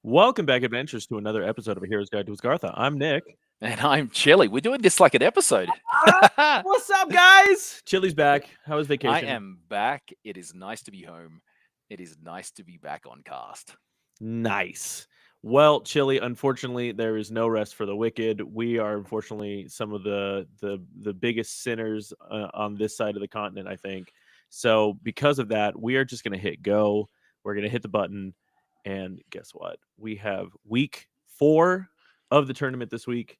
Welcome back, adventurers, to another episode of A Hero's Guide to Asgartha. I'm Nick. And I'm Chili. We're doing this like an episode. What's up, guys? Chili's back. How was I vacation? am back. It is nice to be home. It is nice to be back on cast. Nice. Well, Chili, unfortunately, there is no rest for the wicked. We are unfortunately some of the biggest sinners on this side of the continent, I think. So because of that, we are just going to hit go. We're going to hit the button, and guess what? We have week 4 of the tournament this week.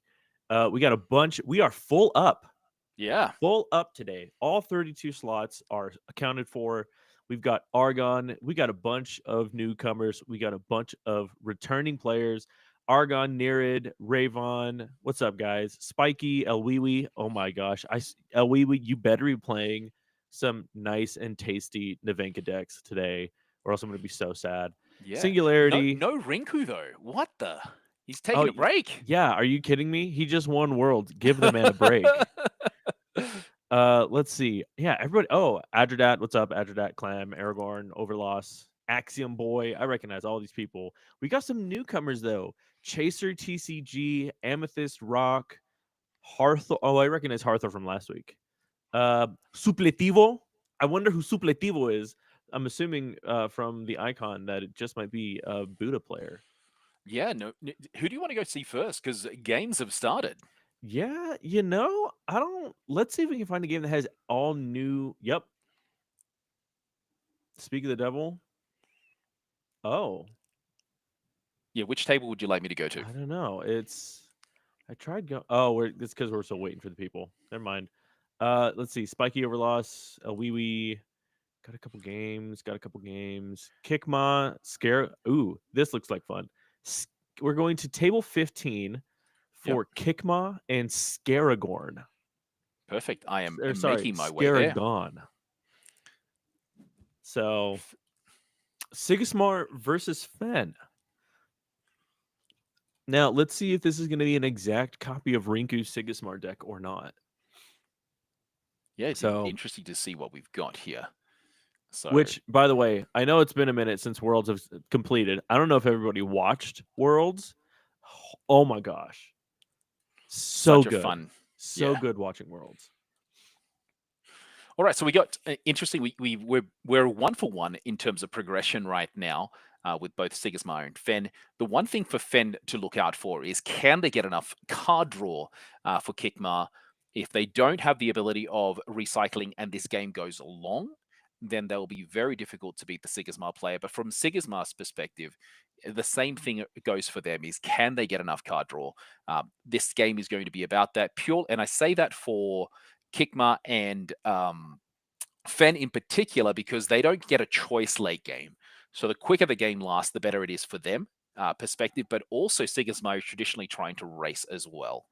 We got a bunch. We are full up. Yeah. Full up today. All 32 slots are accounted for. We've got Argon. We got a bunch of newcomers. We got a bunch of returning players. Argon, Nerid, Ravon. What's up, guys? Spiky, Elwiwi. Oh my gosh. Elwiwi, you better be playing some nice and tasty Navenka decks today, or else I'm going to be so sad. Yeah. Singularity. No Rinku, though. What the? He's taking Oh, a break. yeah. Are you kidding me? He just won Worlds. Give the man a break. Let's see. Yeah, everybody. Oh, Adradat, what's up? Adradat, Clam, Aragorn, Overloss, Axiom Boy. I recognize all these people. We got some newcomers though. Chaser, TCG, Amethyst, Rock, Harthor. Oh, I recognize Harthor from last week. Supletivo. I wonder who Supletivo is. I'm assuming from the icon that it just might be a Buddha player. Yeah. No. Who do you want to go see first? Because games have started. Yeah, I don't. Let's see if we can find a game that has all new. Yep. Speak of the Devil. Oh, Yeah. Which table would you like me to go to? I don't know. I tried go. Oh, it's because we're still waiting for the people. Never mind. Let's see. Spiky Overloss, a wee wee. Got a couple games. Kickma, Scare. Ooh, this looks like fun. We're going to table 15 for Kickma and Scaragorn. Perfect. I am Sorry, making my way there. Scaragon. So, Sigismar versus Fen. Now, let's see if this is going to be an exact copy of Rinku's Sigismar deck or not. Yeah, it's interesting to see what we've got here. So, which, by the way, I know it's been a minute since Worlds have completed. I don't know if everybody watched Worlds. Oh my gosh. So such good. A fun. So good watching Worlds. All right, so we got interesting. We're 1 for 1 in terms of progression right now with both Sigismar and Fen. The one thing for Fen to look out for is can they get enough card draw for Kickmar? If they don't have the ability of recycling and this game goes long, then they'll be very difficult to beat the Sigismar player. But from Sigismar's perspective, the same thing goes for them: is can they get enough card draw? This game is going to be about that pure, and I say that for Kickma and Fen in particular, because they don't get a choice late game. So the quicker the game lasts, the better it is for them perspective, but also Sigismar is traditionally trying to race as well.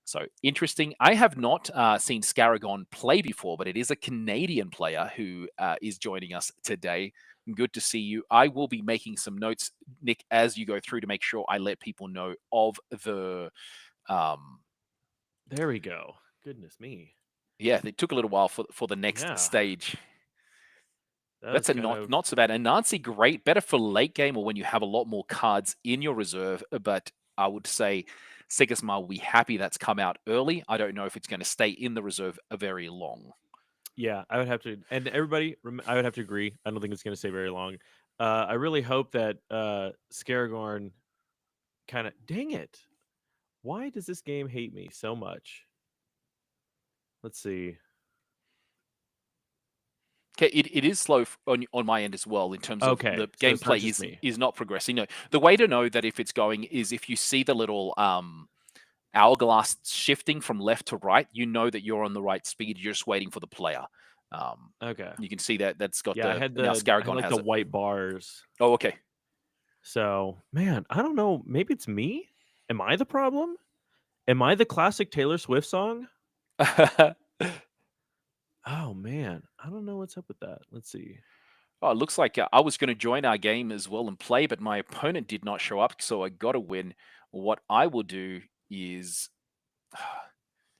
So interesting. I have not seen Scaragon play before, but it is a Canadian player who is joining us today. Good to see you. I will be making some notes, Nick, as you go through to make sure I let people know of the there we go. Goodness me. Yeah, it took a little while for the next stage. That's not so bad. And Nancy, great, better for late game or when you have a lot more cards in your reserve. But I would say Sigismar will be happy that's come out early. I don't know if it's going to stay in the reserve very long. Yeah, I would have to, and everybody, I would have to agree. I don't think it's going to stay very long. I really hope that Scaragorn kind of, dang it. Why does this game hate me so much? Let's see. Okay, it is slow on my end as well in terms of the gameplay is not progressing. No, the way to know that if it's going is if you see the little hourglass shifting from left to right, you know that you're on the right speed. You're just waiting for the player. Okay. You can see that's got I had the white bars. Oh, okay. So, man, I don't know. Maybe it's me. Am I the problem? Am I the classic Taylor Swift song? Oh, man. I don't know what's up with that. Let's see. Oh, it looks like I was going to join our game as well and play, but my opponent did not show up, so I got to win. What I will do is,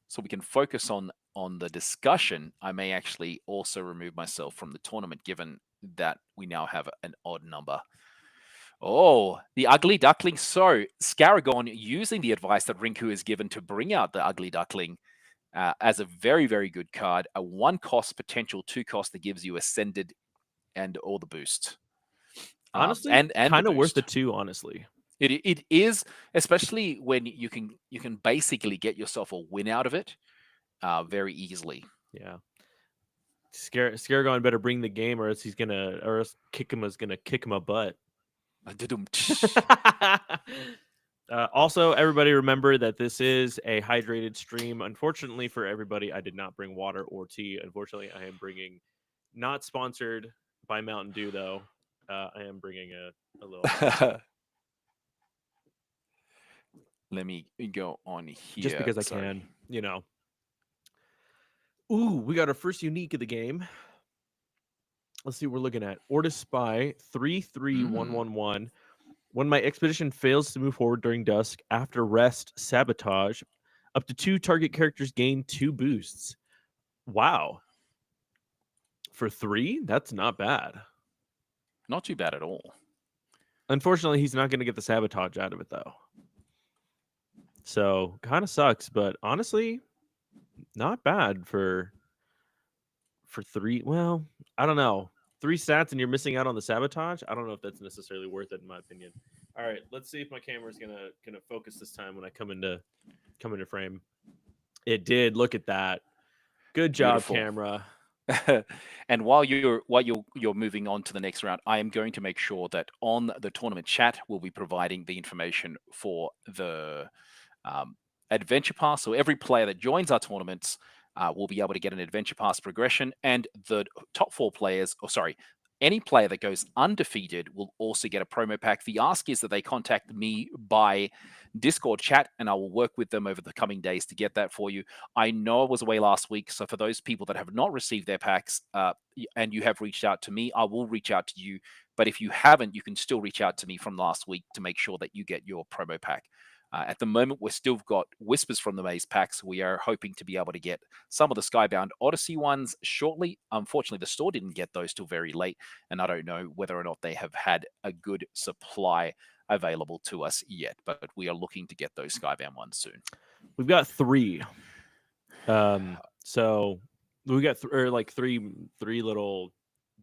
so we can focus on the discussion, I may actually also remove myself from the tournament, given that we now have an odd number. Oh, the ugly duckling. So, Scaragon, using the advice that Rinku has given to bring out the ugly duckling as a very, very good card, a 1 cost potential 2 cost that gives you Ascended and all the boost. Honestly, And the kind of worth the boost. 2, honestly. It is, especially when you can basically get yourself a win out of it very easily. Yeah. Scaragon better bring the game, or else kick him is gonna kick him a butt. Also, everybody remember that this is a hydrated stream. Unfortunately for everybody, I did not bring water or tea. Unfortunately, I am bringing, not sponsored by Mountain Dew though. I am bringing a little hot Let me go on here. just because I Sorry. can, you know. Ooh, we got our first unique of the game. Let's see what we're looking at. Ortis Spy 33111. When my expedition fails to move forward during dusk, after rest, sabotage, up to 2 target characters gain 2 boosts. Wow. For 3, that's not bad. Not too bad at all. Unfortunately, he's not going to get the sabotage out of it, though. So, kind of sucks, but honestly, not bad for 3. Well, I don't know. 3 stats and you're missing out on the sabotage? I don't know if that's necessarily worth it, in my opinion. All right, let's see if my camera's gonna focus this time when I come into frame. It did. Look at that. Good job, Beautiful. camera. And while you're moving on to the next round, I am going to make sure that on the tournament chat we'll be providing the information for the adventure pass. So every player that joins our tournaments will be able to get an adventure pass progression, and the top 4 players, any player that goes undefeated will also get a promo pack. The ask is that they contact me by Discord chat, and I will work with them over the coming days to get that for you. I know I was away last week, so for those people that have not received their packs and you have reached out to me, I will reach out to you. But if you haven't, you can still reach out to me from last week to make sure that you get your promo pack. At the moment, we've still got Whispers from the Maze packs. We are hoping to be able to get some of the Skybound Odyssey ones shortly. Unfortunately, the store didn't get those till very late, and I don't know whether or not they have had a good supply available to us yet, but we are looking to get those Skybound ones soon. We've got 3. So we got three little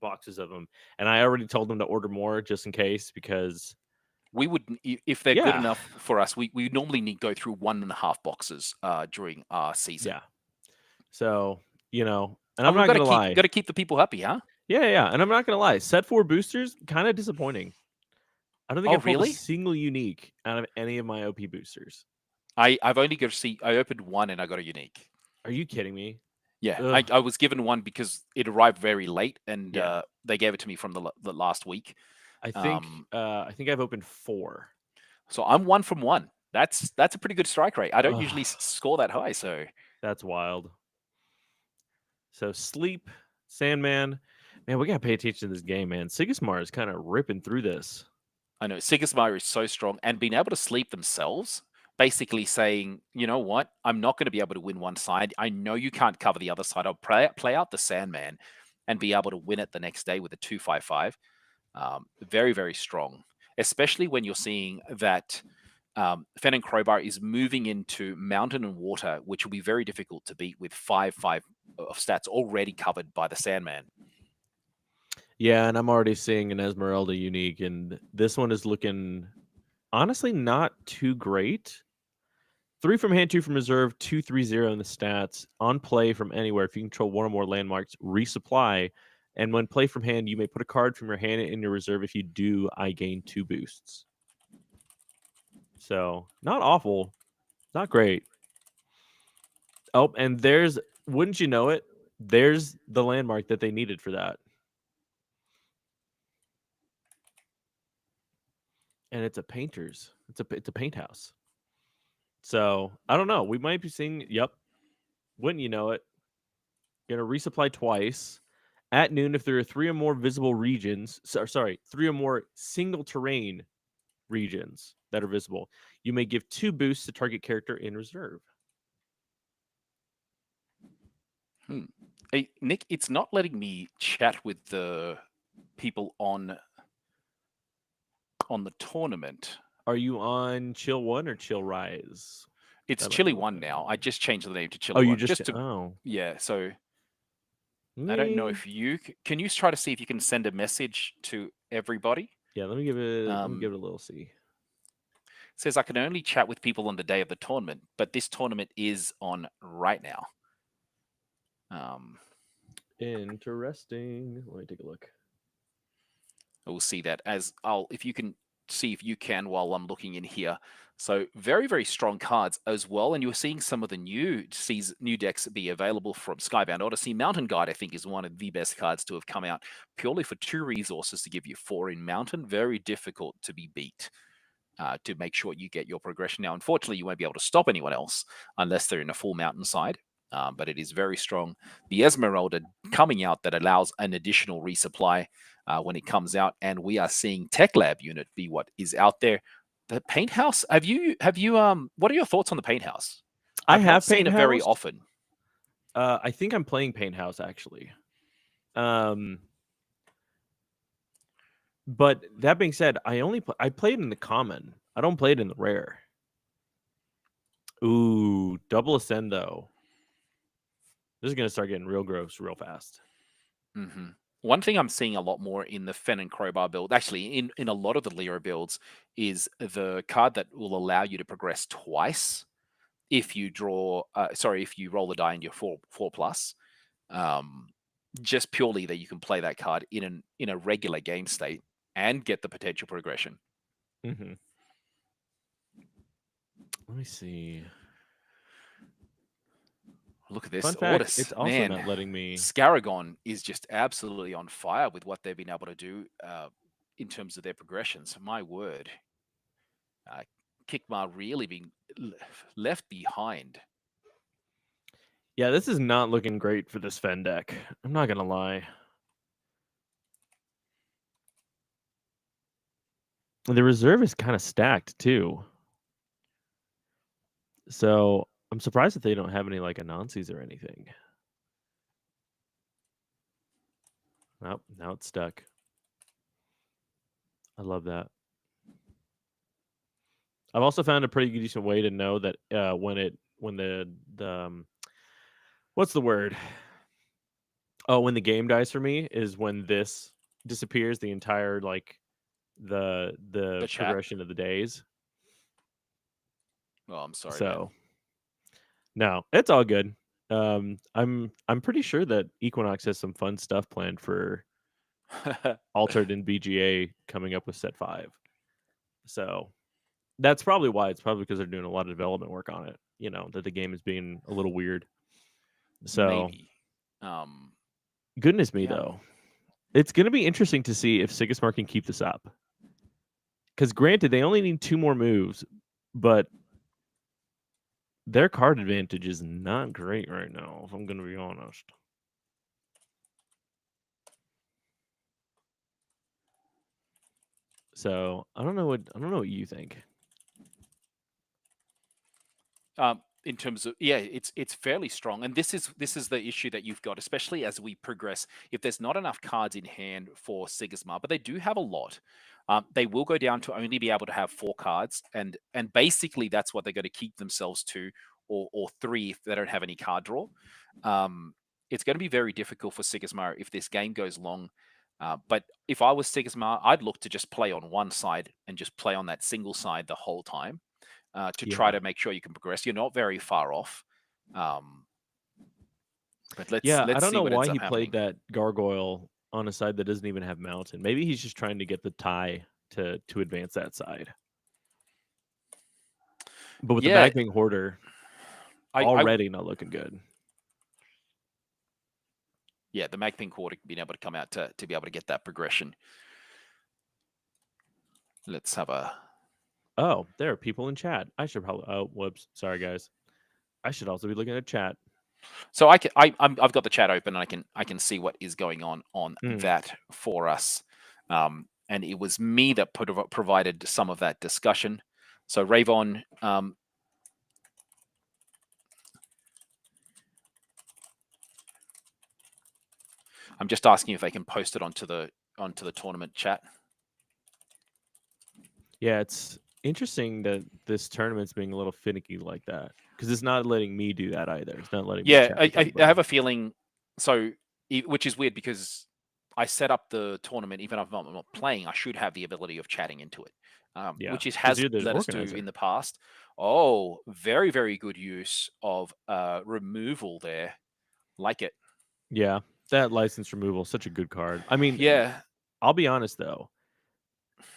boxes of them, and I already told them to order more just in case, because we would, if they're good enough for us, we normally need to go through 1.5 boxes during our season. Yeah. So, and I'm not gonna lie, got to keep the people happy, huh? Yeah, and I'm not gonna lie, set 4 boosters kind of disappointing. I don't think I pulled really? a single unique out of any of my OP boosters. I've only got to see. I opened 1 and I got a unique. Are you kidding me? Yeah, I was given 1 because it arrived very late, and they gave it to me from the last week. I think I've opened 4. So I'm 1 from 1. That's a pretty good strike rate. I don't usually score that high, so that's wild. So Sleep, Sandman, man, we gotta pay attention to this game, man. Sigismar is kind of ripping through this. I know Sigismar is so strong, and being able to sleep themselves, basically saying, you know what, I'm not going to be able to win one side. I know you can't cover the other side. I'll play out the Sandman and be able to win it the next day with a 2/5/5. Very, very strong, especially when you're seeing that Fen and Crowbar is moving into Mountain and Water, which will be very difficult to beat with 5/5 of stats already covered by the Sandman. Yeah, and I'm already seeing an Esmeralda unique, and this one is looking honestly not too great. 3 from hand, 2 from reserve, 2/3/0 in the stats. On play from anywhere, if you control 1 or more landmarks, resupply. And when play from hand, you may put a card from your hand in your reserve. If you do, I gain 2 boosts. So, not awful. Not great. Oh, and wouldn't you know it, there's the landmark that they needed for that. And it's a painter's. It's a paint house. So, I don't know. We might be seeing, yep. Wouldn't you know it? Going to resupply twice. At noon, if there are 3 or more visible regions, 3 or more single terrain regions that are visible, you may give 2 boosts to target character in reserve. Hey, Nick, it's not letting me chat with the people on the tournament. Are you on Chill 1 or Chill Rise? It's That might Chili be what One now. I just changed the name to Oh, Chili you One, just just to oh. yeah. So I don't know Me. if you can you try to see if you can send a message to everybody. Yeah, let me give it a It little see. says I can only chat with people on the day of the tournament, but this tournament is on right now. Interesting. Let me take a look. We'll see that as if you can see if you can while I'm looking in here. So very, very strong cards as well. And you're seeing some of the new decks be available from Skybound Odyssey. Mountain Guide, I think, is one of the best cards to have come out purely for 2 resources to give you 4 in Mountain. Very difficult to be beat. To make sure you get your progression. Now, unfortunately, you won't be able to stop anyone else unless they're in a full mountainside, but it is very strong. The Esmeralda coming out that allows an additional resupply when it comes out, and we are seeing Tech Lab unit be what is out there. The Paint House. Have you? What are your thoughts on the Paint House? I I've not have seen Paint it very House. often. I think I'm playing Paint House actually. But that being said, I play it in the common. I don't play it in the rare. Ooh, double ascend though. This is gonna start getting real gross real fast. One thing I'm seeing a lot more in the Fen and Crowbar build, actually in a lot of the Lyra builds, is the card that will allow you to progress twice if you draw. If you roll the die in your 4+. Just purely that you can play that card in a regular game state and get the potential progression. Let me see. Look at this. Fun fact, Ortis, it's also man, not letting me. Scaragon is just absolutely on fire with what they've been able to do in terms of their progressions. My word. Kikmar really being left behind. Yeah, this is not looking great for this Fen deck. I'm not gonna lie. The reserve is kind of stacked too. So I'm surprised that they don't have any like Anansis or anything. Nope, now it's stuck. I love that. I've also found a pretty decent way to know that when the what's the word? Oh, when the game dies for me is when this disappears, the entire like the chat. progression of the days. Oh, I'm sorry. So no, it's all good. I'm pretty sure that Equinox has some fun stuff planned for Altered and BGA coming up with set 5. So that's probably why. It's probably because they're doing a lot of development work on it. You know, that the game is being a little weird. So maybe. Goodness me, Yeah. though. It's going to be interesting to see if Sigismar can keep this up. Because granted, they only need 2 more moves, but their card advantage is not great right now, if I'm going to be honest. So I don't know what you think. In terms of it's fairly strong, and this is the issue that you've got, especially as we progress. If there's not enough cards in hand for Sigismar, but they do have a lot, they will go down to only be able to have 4 cards, and basically that's what they're going to keep themselves to, or 3 if they don't have any card draw. It's going to be very difficult for Sigismar if this game goes long. But if I was Sigismar, I'd look to just play on one side and just play on that single side the whole time. To try to make sure you can progress. You're not very far off. But let's I don't see know what why ends up he happening. played that gargoyle on a side that doesn't even have mountain. Maybe he's just trying to get the tie to advance that side. But with the Magping Hoarder already not looking good. Yeah, the Magping Hoarder being able to come out to be able to get that progression. Let's have a... Oh, there are people in chat. I should probably... Oh, whoops. Sorry, guys. I should also be looking at chat. So I've got the chat open, and I can see what is going on that for us. And it was me that provided some of that discussion. So Ravon, I'm just asking if they can post it onto the onto the tournament chat. Yeah, it's interesting that this tournament's being a little finicky like that because it's not letting me do that either. It's not letting me Yeah, chat with I anybody. have a feeling. So, which is weird because I set up the tournament, even if I'm not playing, I should have the ability of chatting into it, Yeah, which is because has you're the let us do in organizer. the past. Oh, very, very good use of removal there. Like it. Yeah, that license removal, such a good card. I mean, Yeah. I'll be honest though,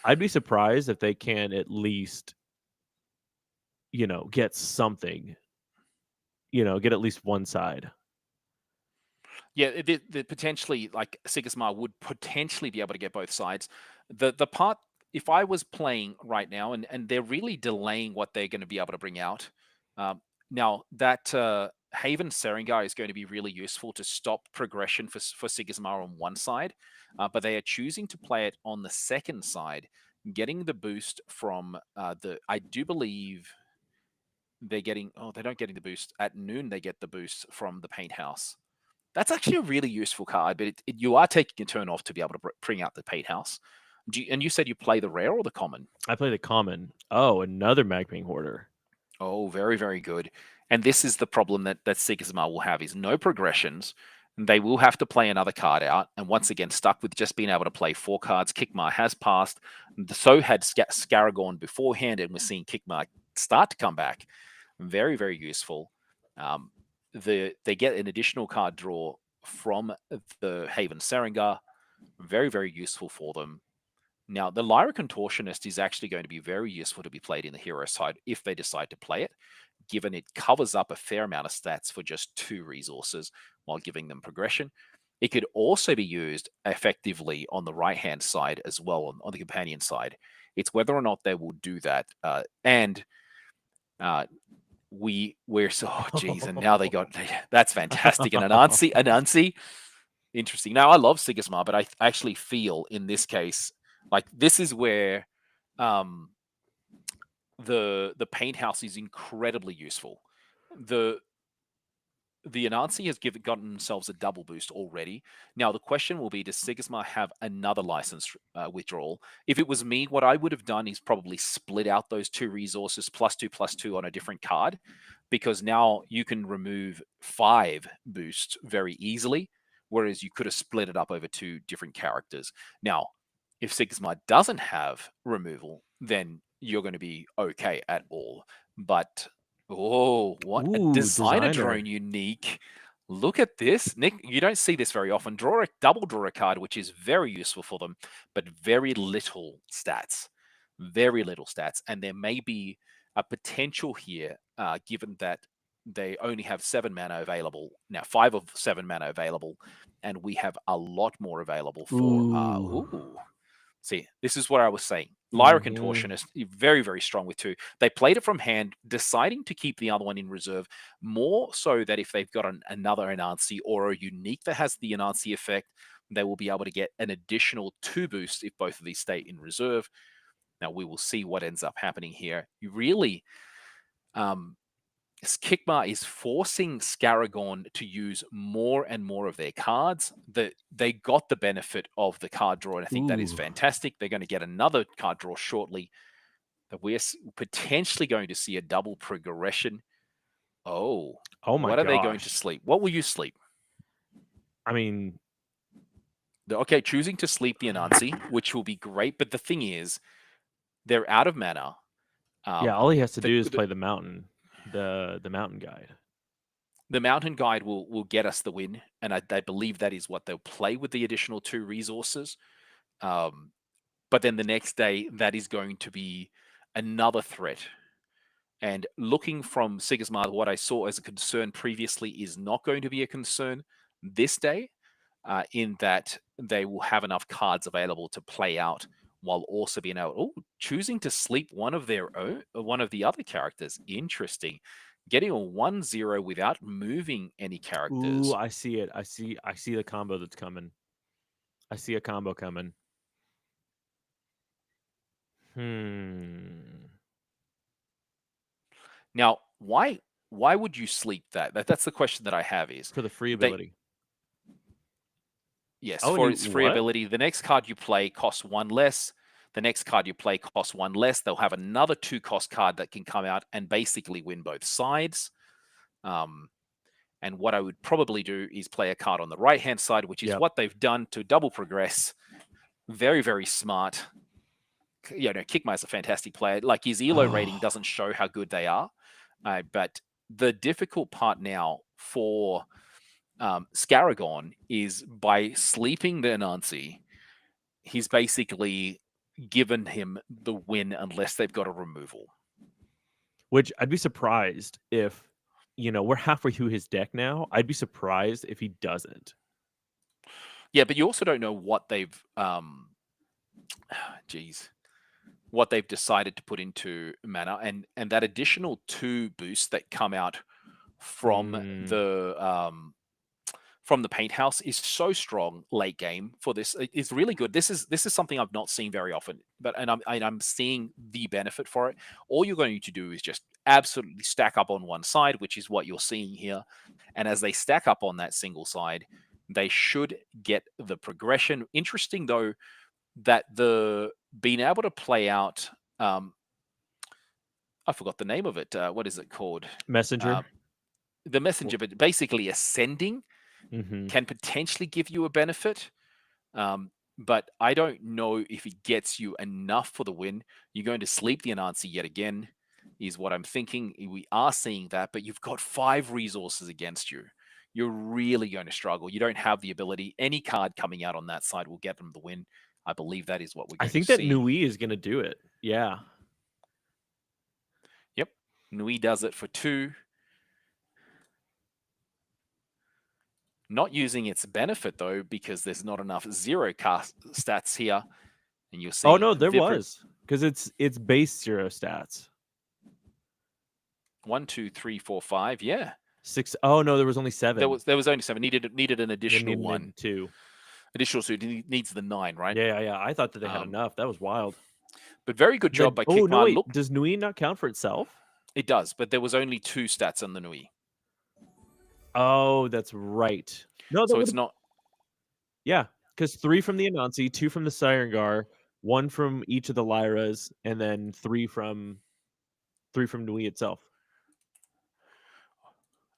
I'd be surprised if they can at least, get something, get at least one side. Yeah, the potentially like Sigismar would potentially be able to get both sides. The part if I was playing right now and they're really delaying what they're going to be able to bring out. Um, now that Haven Seringar is going to be really useful to stop progression for Sigismar on one side, but they are choosing to play it on the second side, getting the boost from the. I do believe they're getting. Oh, they don't getting the boost at noon. They get the boost from the Paint House. That's actually a really useful card, but you are taking a turn off to be able to bring out the Paint House. And you said you play the rare or the common? I play the common. Oh, another Magming Hoarder. Oh, very, very good. And this is the problem that Sigma will have is no progressions. They will have to play another card out. And once again, stuck with just being able to play 4 cards. Kickmar has passed. So had Scaragorn beforehand, and we're seeing Kickmar start to come back. Very, very useful. Um, they get an additional card draw from the Haven Seringar. Very, very useful for them. Now, the Lyra Contortionist is actually going to be very useful to be played in the hero side if they decide to play it, given it covers up a fair amount of stats for just 2 resources while giving them progression. It could also be used effectively on the right-hand side as well, on the companion side. It's whether or not they will do that. And we're so geez, and now they got that's fantastic. And Anansi, interesting. Now I love Sigismar, but I actually feel in this case like this is where um, the paint house is incredibly useful. The the Anansi has gotten themselves a double boost already. Now the question will be: does Sigismar have another license withdrawal? If it was me, what I would have done is probably split out those 2 resources +2/+2 on a different card, because now you can remove 5 boosts very easily, whereas you could have split it up over 2 different characters. Now, if Sigismar doesn't have removal, then you're going to be okay at all. But oh, what a Ooh, designer designer. drone unique. Look at this. Nick, you don't see this very often. Double draw a card, which is very useful for them, but very little stats. Very little stats. And there may be a potential here, given that they only have 7 mana available. Now, 5 of 7 mana available, and we have a lot more available for Ooh. ooh. See, this is what I was saying. Lyra Mm-hmm. Contortionist, very, very strong with 2. They played it from hand, deciding to keep the other one in reserve, more so that if they've got another Anansi or a unique that has the Anansi effect, they will be able to get an additional 2 boosts if both of these stay in reserve. Now, we will see what ends up happening here. You really, um, Kickmar is forcing Scaragorn to use more and more of their cards. They got the benefit of the card draw, and I think that is Ooh. fantastic. They're going to get another card draw shortly. That we're potentially going to see a double progression. Oh, Oh my what are they going to gosh. sleep? What will you sleep? I mean, Okay, choosing to sleep the Anansi, which will be great. But the thing is, they're out of mana. yeah, all he has to The, do is the play the mountain, the mountain guide. the mountain guide will get us the win, and I believe that is what they'll play with the additional 2 resources. Um, but then the next day, that is going to be another threat. And looking from Sigismar, what I saw as a concern previously is not going to be a concern this day, in that they will have enough cards available to play out while also being able, choosing to sleep one of their own, one of the other characters. Interesting. Getting a 1/0 without moving any Ooh, characters. I see it. I see the combo that's coming. I see a combo coming. Hmm. Now, why would you sleep that? That's the question that I have is For the free they ability. Yes, Oh, and for you its free what? ability, the next card you play costs one less. The next card you play costs one less. They'll have another 2 cost card that can come out and basically win both sides. And what I would probably do is play a card on the right-hand side, which is Yep. what they've done to double progress. Very, very smart. Kickma's a fantastic player. Like, his ELO rating Oh, doesn't show how good they are. But the difficult part now for Scaragon is by sleeping the Anansi, he's basically given him the win unless they've got a removal. which I'd be surprised if, we're halfway through his deck now. I'd be surprised if he doesn't. Yeah, but you also don't know what they've what they've decided to put into mana, and that additional 2 boosts that come out from Mm, the paint house is so strong late game for this. It's really good. This is something I've not seen very often, but I'm seeing the benefit for it. All you're going to do is just absolutely stack up on one side, which is what you're seeing here. And as they stack up on that single side, they should get the progression. Interesting though that the being able to play out. I forgot the name of it. What is it called? messenger. The messenger, but basically ascending Mm-hmm. can potentially give you a benefit. But I don't know if it gets you enough for the win. You're going to sleep the Anansi yet again, is what I'm thinking. We are seeing that, but you've got 5 resources against you. You're really going to struggle. You don't have the ability. Any card coming out on that side will get them the win. I believe that is what we're I going to think that see. Nui is going to do it. Yeah. Yep. Nui does it for 2. Not using its benefit though, because there's not enough 0 cast stats here. And you're Oh seeing no, there Vibra was, because it's base 0 stats. 1, 2, 3, 4, 5. Yeah. 6. Oh no, there was only 7. There was only 7. Needed an They additional one. needed 2. Additional suit needs the 9, right? Yeah. I thought that they had Um, enough. That was wild. but very good job Then, by oh no, Kickma. wait. Look, Does Nui not count for itself? it does, but there was only 2 stats on the Nui, Oh, that's right. No, that so would. it's not. Yeah, because 3 from the Anansi, 2 from the Sirengar, 1 from each of the Lyras, and then 3 from Nui itself.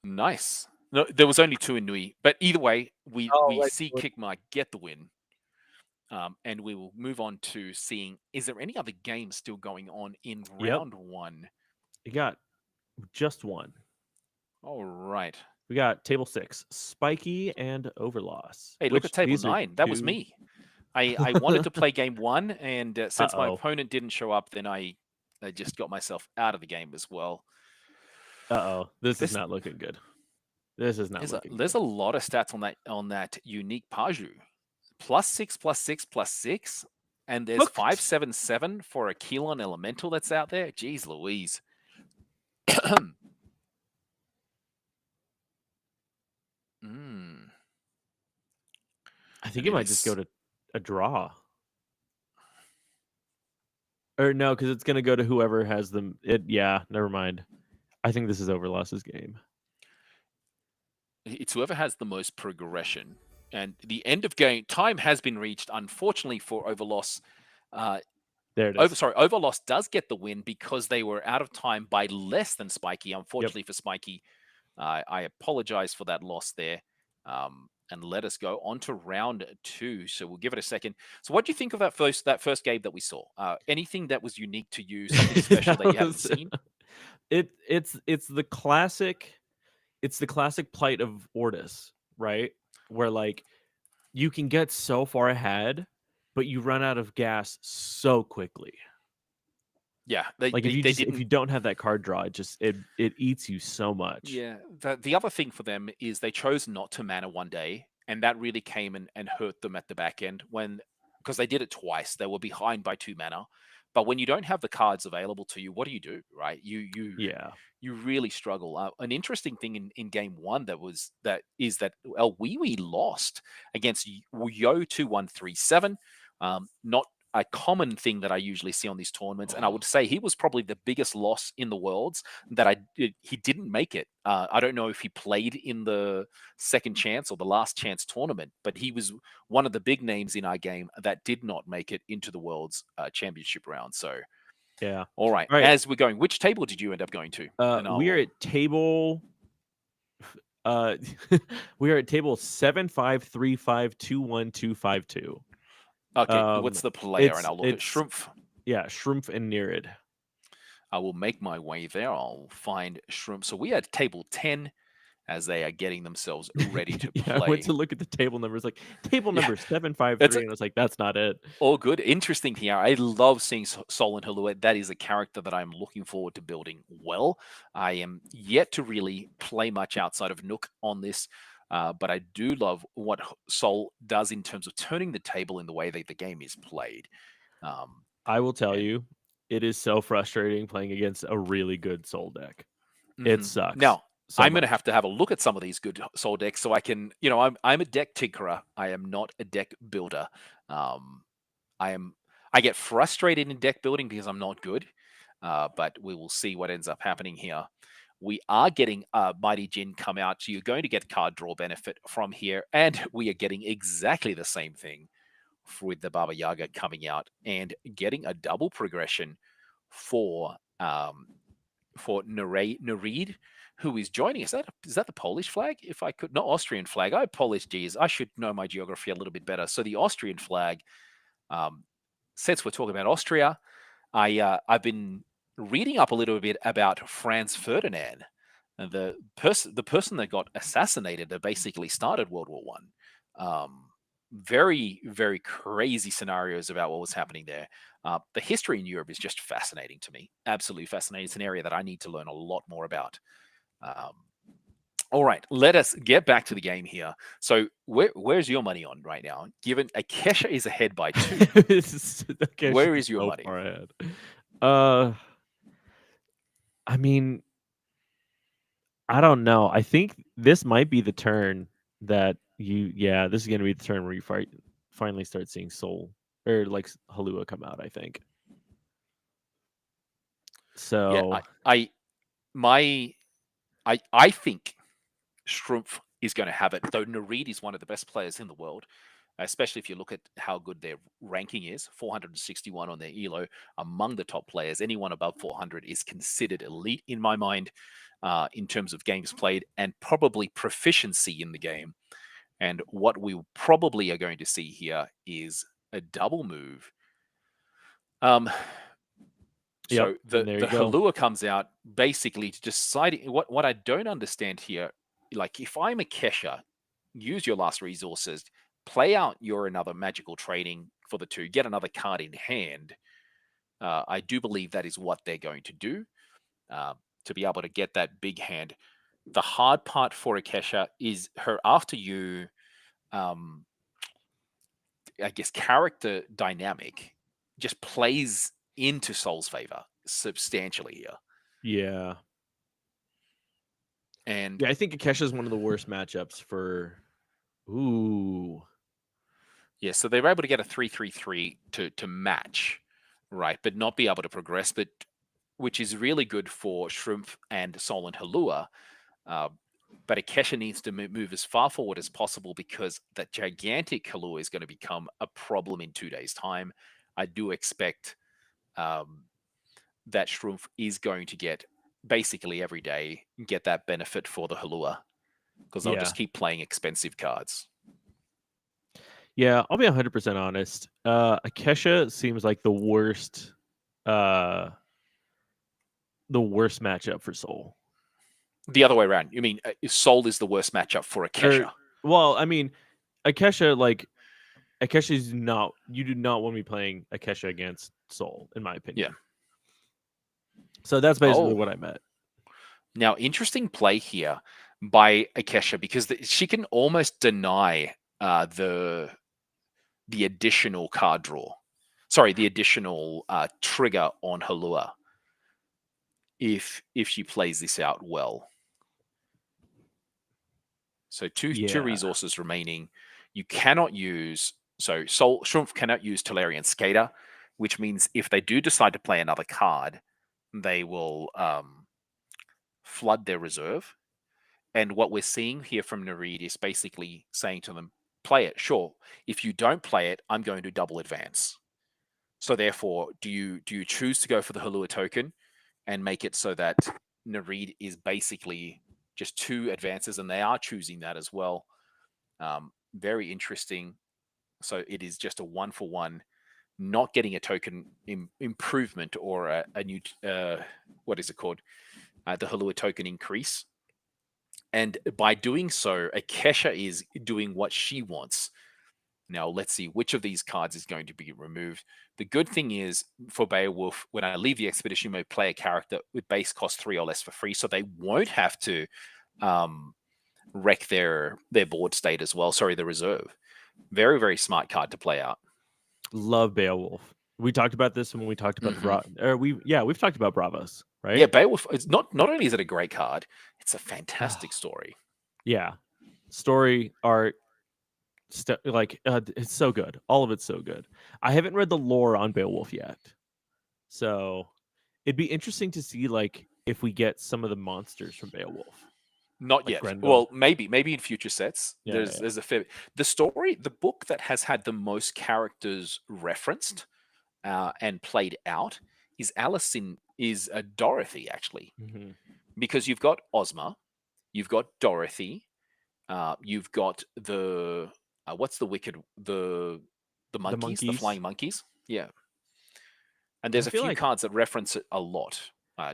Nice. No, there was only 2 in Nui, but either way, we Oh, right. see Kickma get the win. And we will move on to seeing, is there any other games still going on in Yep. round 1? You got just 1. All right. We got table 6, Spiky and Overloss. Hey, look at table These are 9. That was 2. me. I wanted to play game 1, and since my Uh-oh. opponent didn't show up, then I just got myself out of the game as well. Uh-oh. This is This not looking good. This is not looking there's good. a lot of stats on that unique Paju. +6, +6, +6, and there's Look. 5/7/7 for a Keelon Elemental that's out there. Jeez Louise. I think And it it might just go is to a draw. Or no, because it's going to go to whoever has them. Yeah, never mind. I think this is Overloss's game. it's whoever has the most progression. And the end of game time has been reached, unfortunately for Overloss. There it is. Overloss does get the win because they were out of time by less than Spiky. Unfortunately for Spiky, I apologize for that loss there. And let us go on to round 2. So we'll give it a second. So what do you think of that first game that we saw? Anything that was unique to you, something special that you haven't seen? It's the classic. It's the classic plight of Ortis, right? Where like you can get so far ahead, but you run out of gas so quickly. Yeah, Like if you don't have that card draw, it eats you so much. Yeah, the other thing for them is they chose not to mana one day, and that really came and hurt them at the back end because they did it twice. They were behind by 2 mana, but when you don't have the cards available to you, what do? Right? Yeah. You really struggle. An interesting thing in game 1 is that El Wee lost against Yo 2137. Not a common thing that I usually see on these tournaments, and I would say he was probably the biggest loss in the Worlds that he didn't make it. I don't know if he played in the second chance or the last chance tournament, but he was one of the big names in our game that did not make it into the Worlds Championship round. So, Yeah. all right, All right. as we're going, which table did you end up going to? And We are I'll at table. Uh, we are at table 753521252. okay. What's the player? And It's I'll look at it's Shroomf. yeah, Shroomf and Nerid. I will make my way there. I'll find Shroomf. So we are at table 10 as they are getting themselves ready to Yeah, I went play. to look at the table numbers, like table Yeah, number it's 753, and I was like, that's not it. all good. Interesting here. I love seeing Sol and Halua. That is a character that I'm looking forward to building well. I am yet to really play much outside of Nook on this, but I do love what Sol does in terms of turning the table in the way that the game is played. Um, I will tell and you, it is so frustrating playing against a really good soul deck. It mhm. sucks Now, so I'm going to much. have a look at some of these good Sol decks so I can, I'm a deck tinkerer. I am not a deck builder. Um, I am I get frustrated in deck building because I'm not good, but we will see what ends up happening here. We are getting Mighty Jin come out, so you're going to get card draw benefit from here, and we are getting exactly the same thing with the Baba Yaga coming out and getting a double progression for Nareed, who is joining us. Is that the Polish flag? If I could, not Austrian flag. I apologize. I should know my geography a little bit better. So the Austrian flag. Um, since we're talking about Austria, I've been reading up a little bit about Franz Ferdinand, the person that got assassinated that basically started World War One. Very very crazy scenarios about what was happening there. The history in Europe is just fascinating to me. Absolutely fascinating. It's an area that I need to learn a lot more about. Um, all right, let us get back to the game here. So, where's your money on right now? Given Akesha is ahead by 2, Okay, she's where is your so money? far ahead. Uh, I mean, I don't know. I think this might be the turn that yeah, this is gonna be the turn where you finally start seeing Soul or like Halua come out. I think Yeah, so. my, I think Strumpf is going to have it. Though Nareed is one of the best players in the world, especially if you look at how good their ranking is, 461 on their elo, among the top players. Anyone above 400 is considered elite in my mind, in terms of games played and probably proficiency in the game. And what we probably are going to see here is a double move. Um, Yep, so and the there you the go. Halua comes out basically to deciding what I don't understand here. Like if I'm a Kesha, use your last resources, play out your another magical trading for the 2, get another card in hand. I do believe that is what they're going to do, uh, to be able to get that big hand. The hard part for Akesha is her after you, um, I guess, character dynamic just plays into Soul's favor substantially here. Yeah, And yeah. I think Akesha is one of the worst matchups for. Ooh, yeah, so they were able to get a 3-3-3 to match, right, but not be able to progress, but which is really good for Shroomf and Sol and Halua. Uh, but Akesha needs to move as far forward as possible because that gigantic Halua is going to become a problem in 2 days' time. I do expect, um, that Shroomf is going to get basically every day get that benefit for the Halua because they'll yeah, just keep playing expensive cards. yeah. I'll be 100% honest. Akesha seems like uh, the worst matchup for Soul. The other way around. You mean Soul is the worst matchup for Or Akesha? well, I mean, Akesha like Akesha is not. You do not want to be playing Akesha against Soul, in my Yeah. opinion. So that's basically Oh, what I meant. now interesting play here by Akesha because she can almost deny the additional card draw. Sorry, the additional trigger on Halua if she plays this out well. So two Yeah, resources remaining. You cannot use So Soul Shrimp cannot use Tolarian Skater, which means if they do decide to play another card, they will flood their reserve. And what we're seeing here from Nareed is basically saying to them, play it, sure. If you don't play it, I'm going to double advance. So therefore, do you choose to go for the Halua token and make it so that Nareed is basically just 2 advances, and they are choosing that as well. Very interesting. So it is just a 1-for-1, not getting a token improvement or a new what is it called? The Halua token increase. And by doing so, Akesha is doing what she wants. Now, let's see which of these cards is going to be removed. The good thing is for Beowulf, when I leave the expedition mode, play a character with base cost 3 or less for free, so they won't have to wreck their board state as well. Sorry, the reserve. Very, very smart card to play out. Love Beowulf. We talked about this when we talked about we've talked about Bravos, right? Yeah, Beowulf. It's not only is it a great card, it's a fantastic story. Yeah, story, art, it's so good. All of it's so good. I haven't read the lore on Beowulf yet, so it'd be interesting to see like if we get some of the monsters from Beowulf. Not Like yet. Grendel. Well, maybe in future sets. Yeah, There's a fair. The book that has had the most characters referenced and played out is Dorothy, actually, mm-hmm. because you've got Ozma, you've got Dorothy, you've got the what's the wicked the monkeys, the flying monkeys, yeah. And there's a few cards that reference it a lot.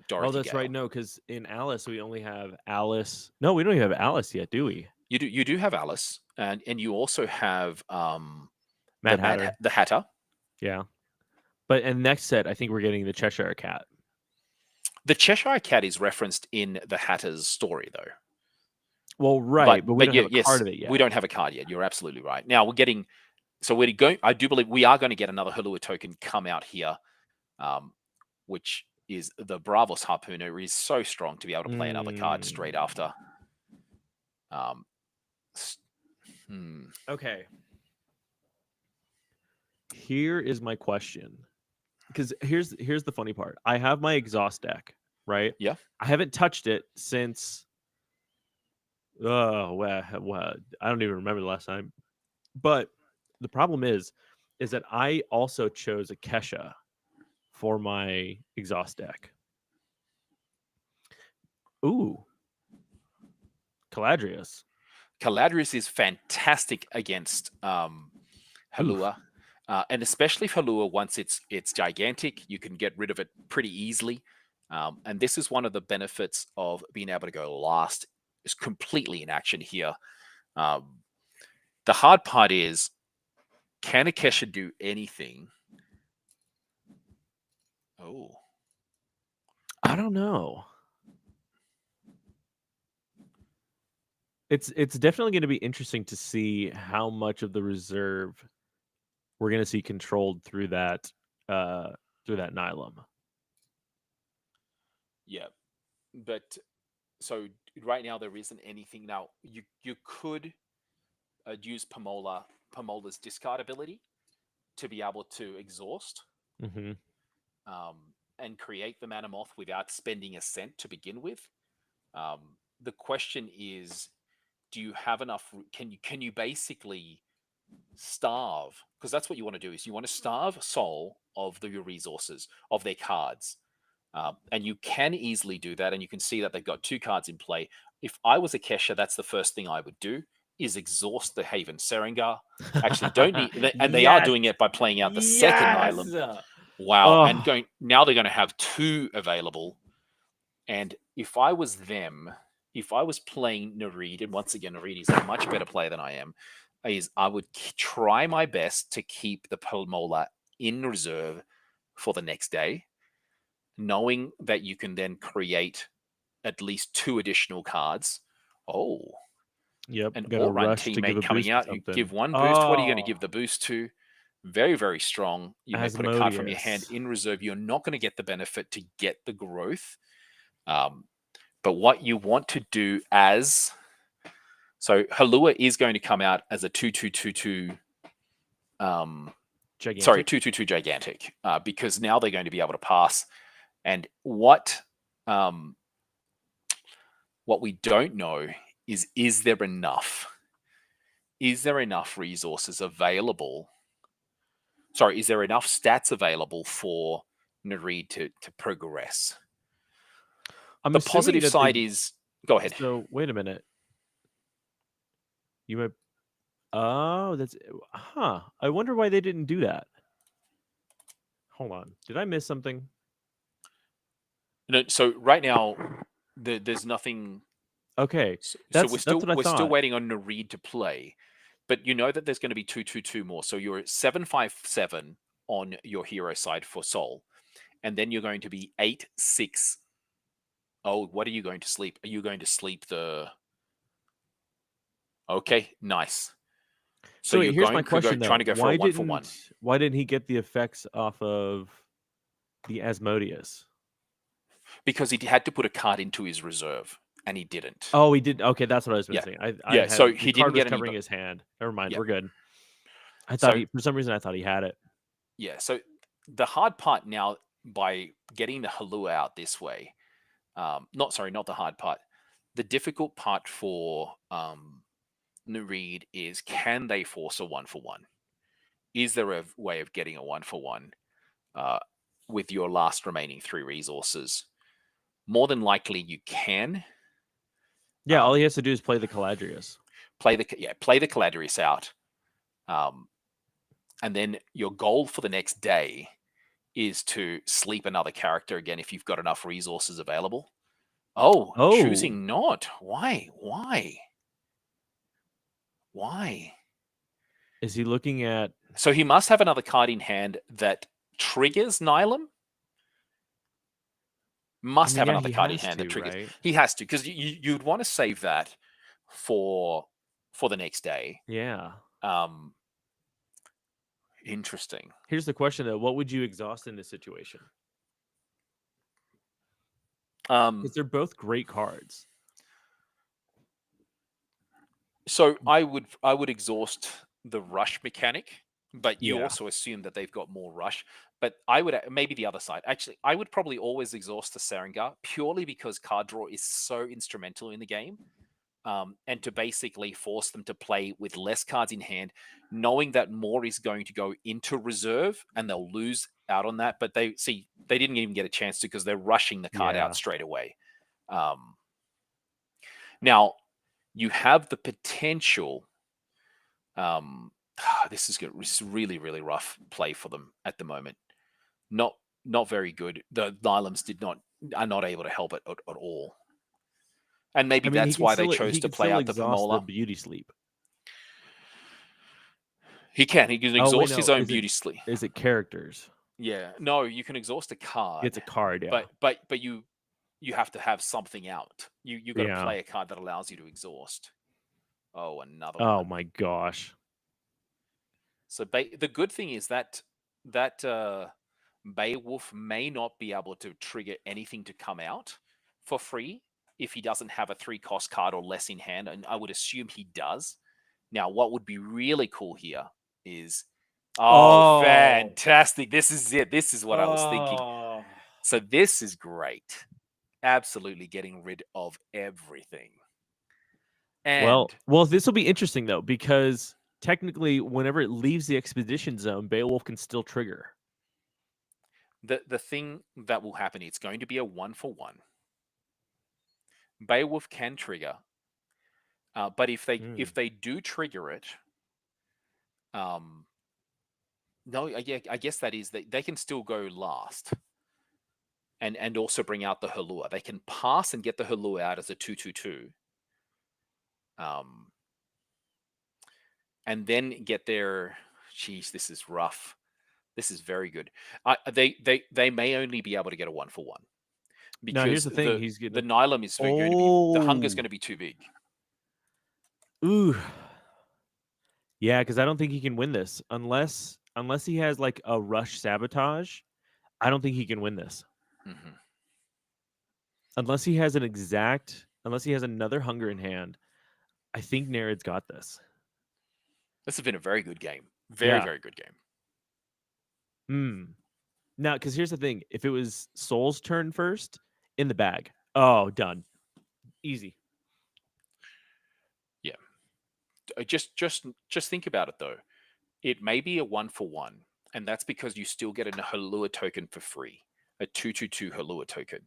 Dorothy. Oh, that's Gale. right. No, because in Alice we only have Alice. No, we don't even have Alice yet, do we? You do have Alice, and you also have Mad Hatter. The Hatter. Yeah, but in next set, I think we're getting the Cheshire Cat. The Cheshire Cat is referenced in the Hatter's story, though. Well, right, but we don't have a card of it yet. We don't have a card yet. You're absolutely right. Now we're getting. So we're going. I do believe we are going to get another Halua token come out here, which is the Bravos Harpooner. Is so strong to be able to play another card straight after. Okay. Here is my question, because here's the funny part. I have my exhaust deck, right? Yeah. I haven't touched it since. Well, I don't even remember the last time. But the problem is that I also chose a Kesha for my exhaust deck. Ooh. Caladrius. Caladrius is fantastic against Halua. And especially if Halua, once it's gigantic, you can get rid of it pretty easily. And this is one of the benefits of being able to go last. Is completely in action here. The hard part is, can Akesha do anything? Oh, I don't know. It's definitely going to be interesting to see how much of the reserve we're going to see controlled through that Nylum. Yeah, but so right now there isn't anything. Now you could use Pamola's discard ability to be able to exhaust and create the Mana Moth without spending a cent to begin with. The question is, do you have enough? Can you basically starve? Because that's what you want to do. Is you want to starve Soul of your resources, of their cards. And you can easily do that, and you can see that they've got 2 cards in play. If I was Akesha, that's the first thing I would do, is exhaust the Haven Serengar. Actually, don't need, and they are doing it by playing out the second island. Wow, and now they're going to have 2 available. And if I was them, if I was playing Nareed, and once again, Nareed is a much better player than I am, I would try my best to keep the Palmola in reserve for the next day, knowing that you can then create at least 2 additional cards. Oh, yep. An all-run teammate coming out. You give 1 boost. What are you going to give the boost to? Very, very strong. You may put a card from your hand in reserve. You're not going to get the benefit to get the growth. But what you want to do so Halua is going to come out as a 2/2/2/2 Gigantic. 2/2 gigantic, because now they're going to be able to pass. And what we don't know is there enough? Is there enough resources available? Sorry, is there enough stats available for Nareed to progress? I'm The assuming positive that side they. is, go ahead. So wait a minute. You might. Oh, that's. I wonder why they didn't do that. Hold on. Did I miss something? No, so right now, there's nothing. Okay, So that's what I we're still thought. waiting on Nareed to play, but you know that there's going to be 2/2 more. So you're at 7/5/7 on your hero side for Soul, and then you're going to be 8/6. Oh, what are you going to sleep? Are you going to sleep the? Okay, nice. So you're here's my going question trying though. to go for a 1-for-1 Why didn't he get the effects off of the Asmodeus? because he had to put a card into his reserve, and he didn't. Oh, he did. Okay, that's what I was Yeah, missing. I yeah. had So the he didn't card was get any. covering his hand. Never mind. Yeah. We're good. I thought So for some reason I thought he had it. yeah. So the hard part now, by getting the Halua out this way, not the hard part. The difficult part for Nareed is, can they force a 1-for-1? Is there a way of getting a 1-for-1 with your last remaining 3 resources? More than likely, you can. Yeah, all he has to do is play the Caladrius. Play the Caladrius out, and then your goal for the next day is to sleep another character again if you've got enough resources available. Oh, choosing not. Why? Is he looking at? So he must have another card in hand that triggers Nylum. Must have another card in hand that triggers. Right? He has to, because you'd want to save that for the next day. Yeah. Interesting. Here's the question though: what would you exhaust in this situation? Because they're both great cards. So I would exhaust the rush mechanic, but you Yeah. also assume that they've got more rush. But I would maybe the other side. Actually, I would probably always exhaust the Sarengar, purely because card draw is so instrumental in the game. And to basically force them to play with less cards in hand, knowing that more is going to go into reserve and they'll lose out on that. But they didn't even get a chance to, because they're rushing the card out straight away. Now, you have the potential. This is really, really rough play for them at the moment. Not very good. The Nylums are not able to help it at all. And maybe that's why they chose to play out the Pamola. The beauty sleep. He can exhaust his own beauty sleep. Is it characters? Yeah. No, you can exhaust a card. It's a card, yeah. But you have to have something out. You got to play a card that allows you to exhaust. Oh, another one. Oh my gosh. So the good thing is that Beowulf may not be able to trigger anything to come out for free if he doesn't have a 3-cost card or less in hand, and I would assume he does. Now, what would be really cool here is, fantastic! This is it. This is what I was thinking. So this is great. Absolutely getting rid of everything. And well, this will be interesting though, because technically, whenever it leaves the expedition zone, Beowulf can still trigger. The thing that will happen, it's going to be a 1-for-1. Beowulf can trigger, but if they do trigger it, no, I guess that is they can still go last, and also bring out the Halua. They can pass and get the Halua out as a 2/2/2, and then get their. Geez, this is rough. This is very good. They may only be able to get a 1-for-1. Because now, here's the thing: the Nylum is going to be, the hunger's going to be too big. Ooh, yeah, because I don't think he can win this unless he has like a rush sabotage. I don't think he can win this unless he has unless he has another hunger in hand. I think Nereid's got this. This has been a very good game. Very, Yeah. very good game. Hmm. Now, because here's the thing: if it was Soul's turn first, in the bag. Oh, done. Easy. Yeah. Just think about it though. It may be a 1-for-1, and that's because you still get a Halua token for free, a 2/2/2 Halua token.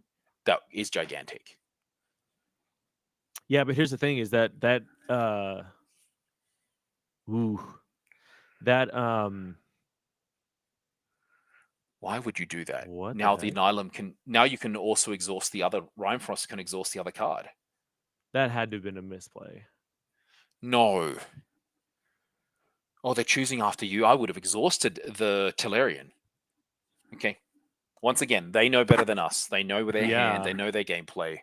That is gigantic. Yeah, but here's the thing: is ooh, that Why would you do that? what the Now the heck? Nylum can. Now you can also exhaust the other. Rhymefrost can exhaust the other card. That had to have been a misplay. No. Oh, they're choosing after you. I would have exhausted the Tellurian. Okay. Once again, they know better than us. They know their hand. They Yeah. know their gameplay.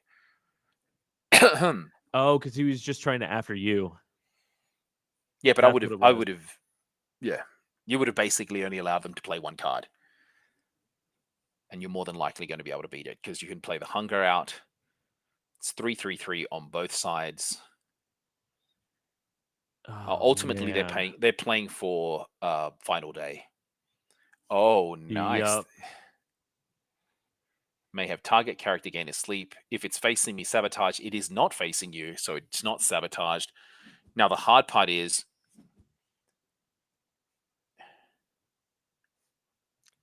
Oh, because he was just trying to after you. Yeah, but That's what it I was. would have, yeah. You would have basically only allowed them to play one card. And you're more than likely going to be able to beat it because you can play the Hunger out. It's 3/3/3 on both sides. Oh Ultimately, man. they're playing for Final Day. Oh, nice. Yup. May have target character gain a sleep. If it's facing me, sabotage. It is not facing you, so it's not sabotaged. Now, the hard part is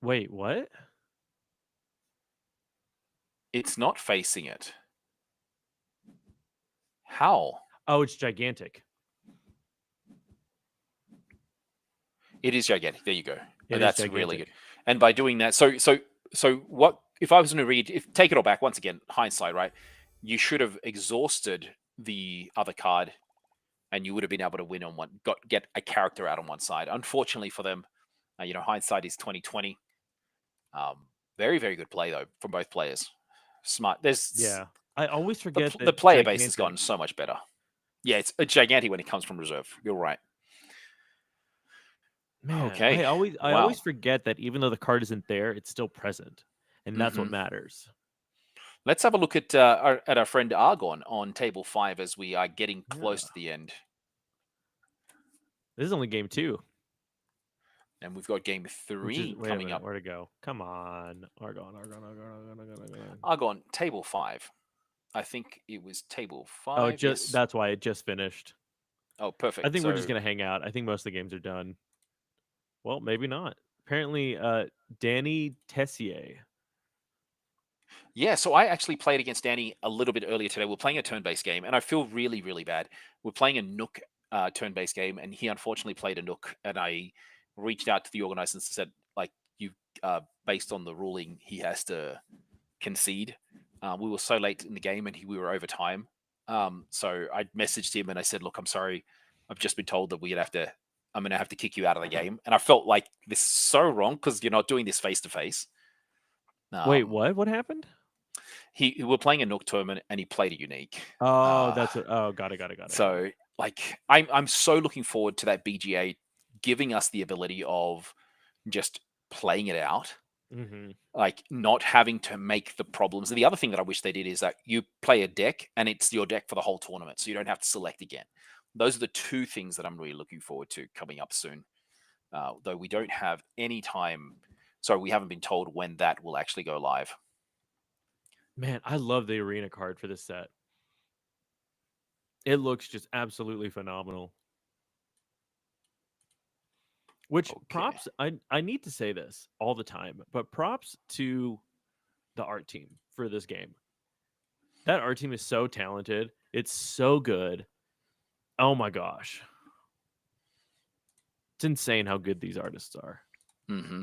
Wait, what? it's not facing it. How? Oh, it's gigantic. It is gigantic. There you go. It is That's really good. gigantic. And by doing that, so what? If I was going to read, if take it all back once again, hindsight, right? You should have exhausted the other card, and you would have been able to win on one, get a character out on one side. Unfortunately for them, hindsight is 2020. Very, very good play though from both players. Smart. There's Yeah. I always the forget the that player base has gotten gigantic. so much better. Yeah, it's gigantic when it comes from reserve. You're right. Man, Okay. I Wow. always forget that even though the card isn't there, it's still present. And that's what hmm matters. Let's have a look at our friend Argon on table 5 as we are getting close Yeah. to the end, This is only game 2, and we've got game which is 3 wait a coming minute, up. where to go? Come on. Argon, Argon, Argon, Argon, Argon, Argon. Argon, table 5. I think it was table Oh, it 5. just Yes. that's why it just finished. Oh, I perfect. think we're just So gonna hang out. I think most of the games are done. Well, maybe not. Apparently, Danny Tessier. yeah, so I actually played against Danny a little bit earlier today. We're playing a turn-based game, and I feel really, really bad. We're playing a Nook turn-based game, and he unfortunately played a Nook. And I reached out to the organizers and said, like, you, based on the ruling, he has to concede. We were so late in the game, and we were over time. So I messaged him and I said, look, I'm sorry. I've just been told that I'm going to have to kick you out of the game. And I felt like this is so wrong because you're not doing this face to face. Wait, what? What happened? He We're playing a Nook tournament and he played a unique. Oh, Uh, that's what. Oh, got it, got it, got it, got it. so like I'm so looking forward to that BGA giving us the ability of just playing it out, Mm-hmm. like not having to make the problems. And the other thing that I wish they did is that you play a deck and it's your deck for the whole tournament, so you don't have to select again. Those are the two things that I'm really looking forward to coming up soon. Though we don't have any time, so we haven't been told when that will actually go live. Man, I love the arena card for this set. It looks just absolutely phenomenal. Which Okay. props, I need to say this all the time, but props to the art team for this game. That art team is so talented. It's so good. Oh my gosh. It's insane how good these artists are. Mm-hmm.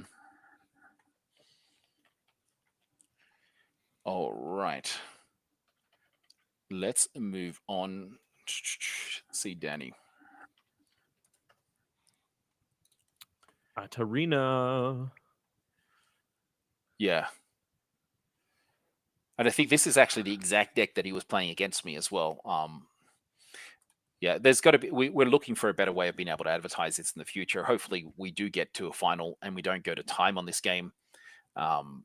All right. Let's move on. See Danny. Tarina. Yeah. And I think this is actually the exact deck that he was playing against me as well. Yeah, there's got to be. We're looking for a better way of being able to advertise this in the future. Hopefully, we do get to a final and we don't go to time on this game, um,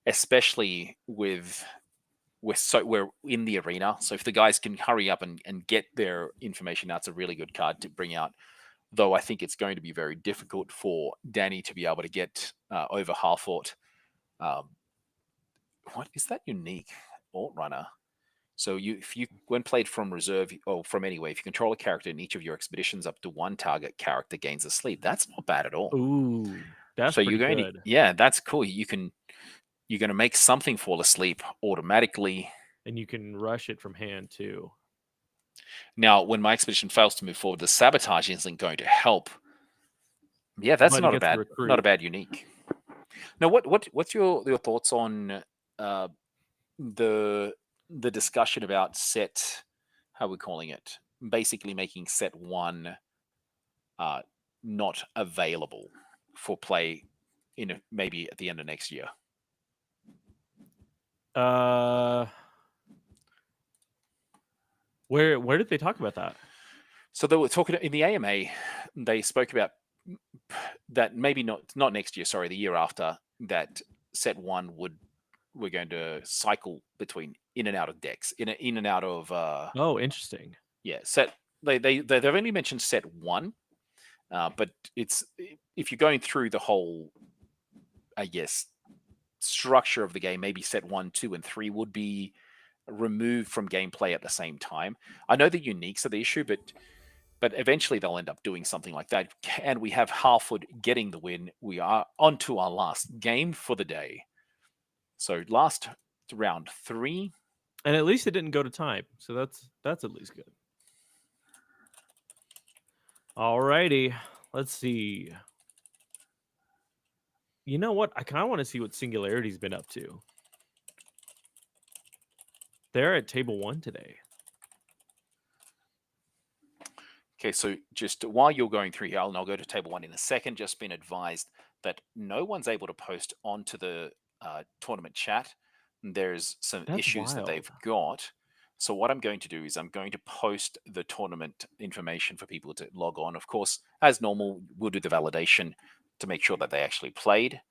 especially with we're in the arena. So if the guys can hurry up and get their information out, it's a really good card to bring out. though I think it's going to be very difficult for Danny to be able to get over Harfort. Um, what is that unique alt runner? So if you, when played from reserve or from anywhere, if you control a character in each of your expeditions, up to one target character gains a sleep. That's not bad at all. Ooh, that's So you're pretty going to, good. yeah, that's cool. You're going to make something fall asleep automatically. And you can rush it from hand too. Now, when my expedition fails to move forward, the sabotage isn't going to help. Yeah, that's But it gets to not a recruit. bad unique. Now, what's your thoughts on uh, the discussion about set? How are we calling it? Basically, making set one uh, not available for play in maybe at the end of next year. Uh, where did they talk about that? So they were talking in the AMA. They spoke about that maybe not next year. Sorry, the year after. That set one we're going to cycle between in and out of decks, in and out of. Oh, interesting. Yeah, set. They've only mentioned set one, but it's if you're going through the whole, I guess, structure of the game, maybe set 1, 2, and 3 would be removed from gameplay at the same time. I know the uniques are the issue, but eventually they'll end up doing something like that. And we have Harford getting the win. We are on to our last game for the day. So last round 3. And at least it didn't go to time, so that's at least good. Alrighty, let's see. You know what? I kind of want to see what Singularity's been up to. They're at table 1 today. Okay, so just while you're going through here, and I'll go to table 1 in a second. Just been advised that no one's able to post onto the tournament chat. There's some That's issues that they've wild. got. So what I'm going to do is I'm going to post the tournament information for people to log on. Of course, as normal, we'll do the validation to make sure that they actually played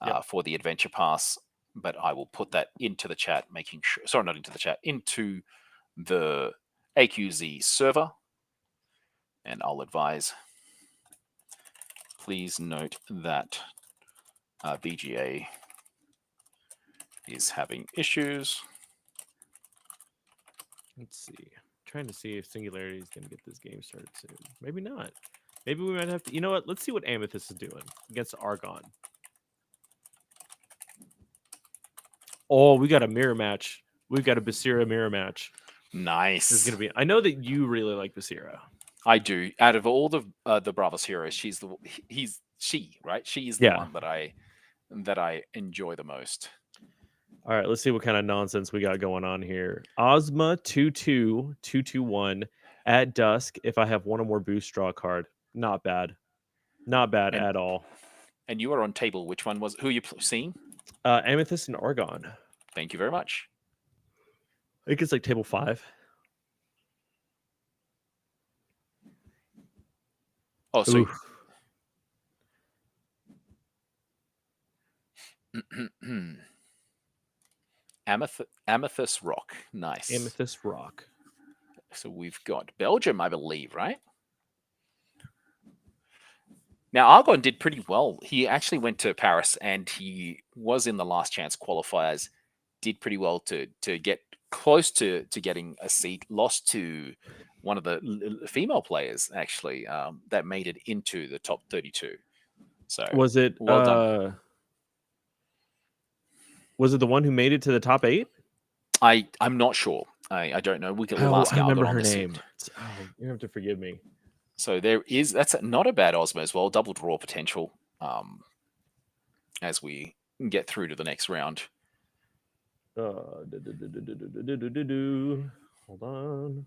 Yep. for the adventure pass. But I will put that into the chat, making sure. Sorry, not into the chat, into the AQZ server. And I'll advise, please note that VGA is having issues. Let's see. I'm trying to see if Singularity is going to get this game started soon. Maybe not. Maybe we might have to. You know what? Let's see what Amethyst is doing against Argon. Oh, we got a mirror match. We've got a Basira mirror match. Nice. This is going to be. I know that you really like Basira. I do. Out of all the Bravos heroes, she right? She is the one that I enjoy the most. All right, let's see what kind of nonsense we got going on here. Ozma 22221 at dusk. If I have one or more boost, draw a card. Not bad. Not bad at all. And you are on table. Which one was? Who are you seeing? Amethyst and Argon. Thank you very much. I think it's like table 5. Oh, so Amethyst Rock. Nice. Amethyst Rock. So we've got Belgium, I believe, right? Now, Argon did pretty well. He actually went to Paris and he was in the last chance qualifiers, did pretty well to get close to getting a seat, lost to one of the female players, actually, that made it into the top 32. So was it well done. Was it the one who made it to the top 8? I'm not sure. I don't know. We'll ask I remember Argon her on this. name. You have to forgive me. So that's not a bad Ozma as well. Double draw potential as we get through to the next round. Hold on.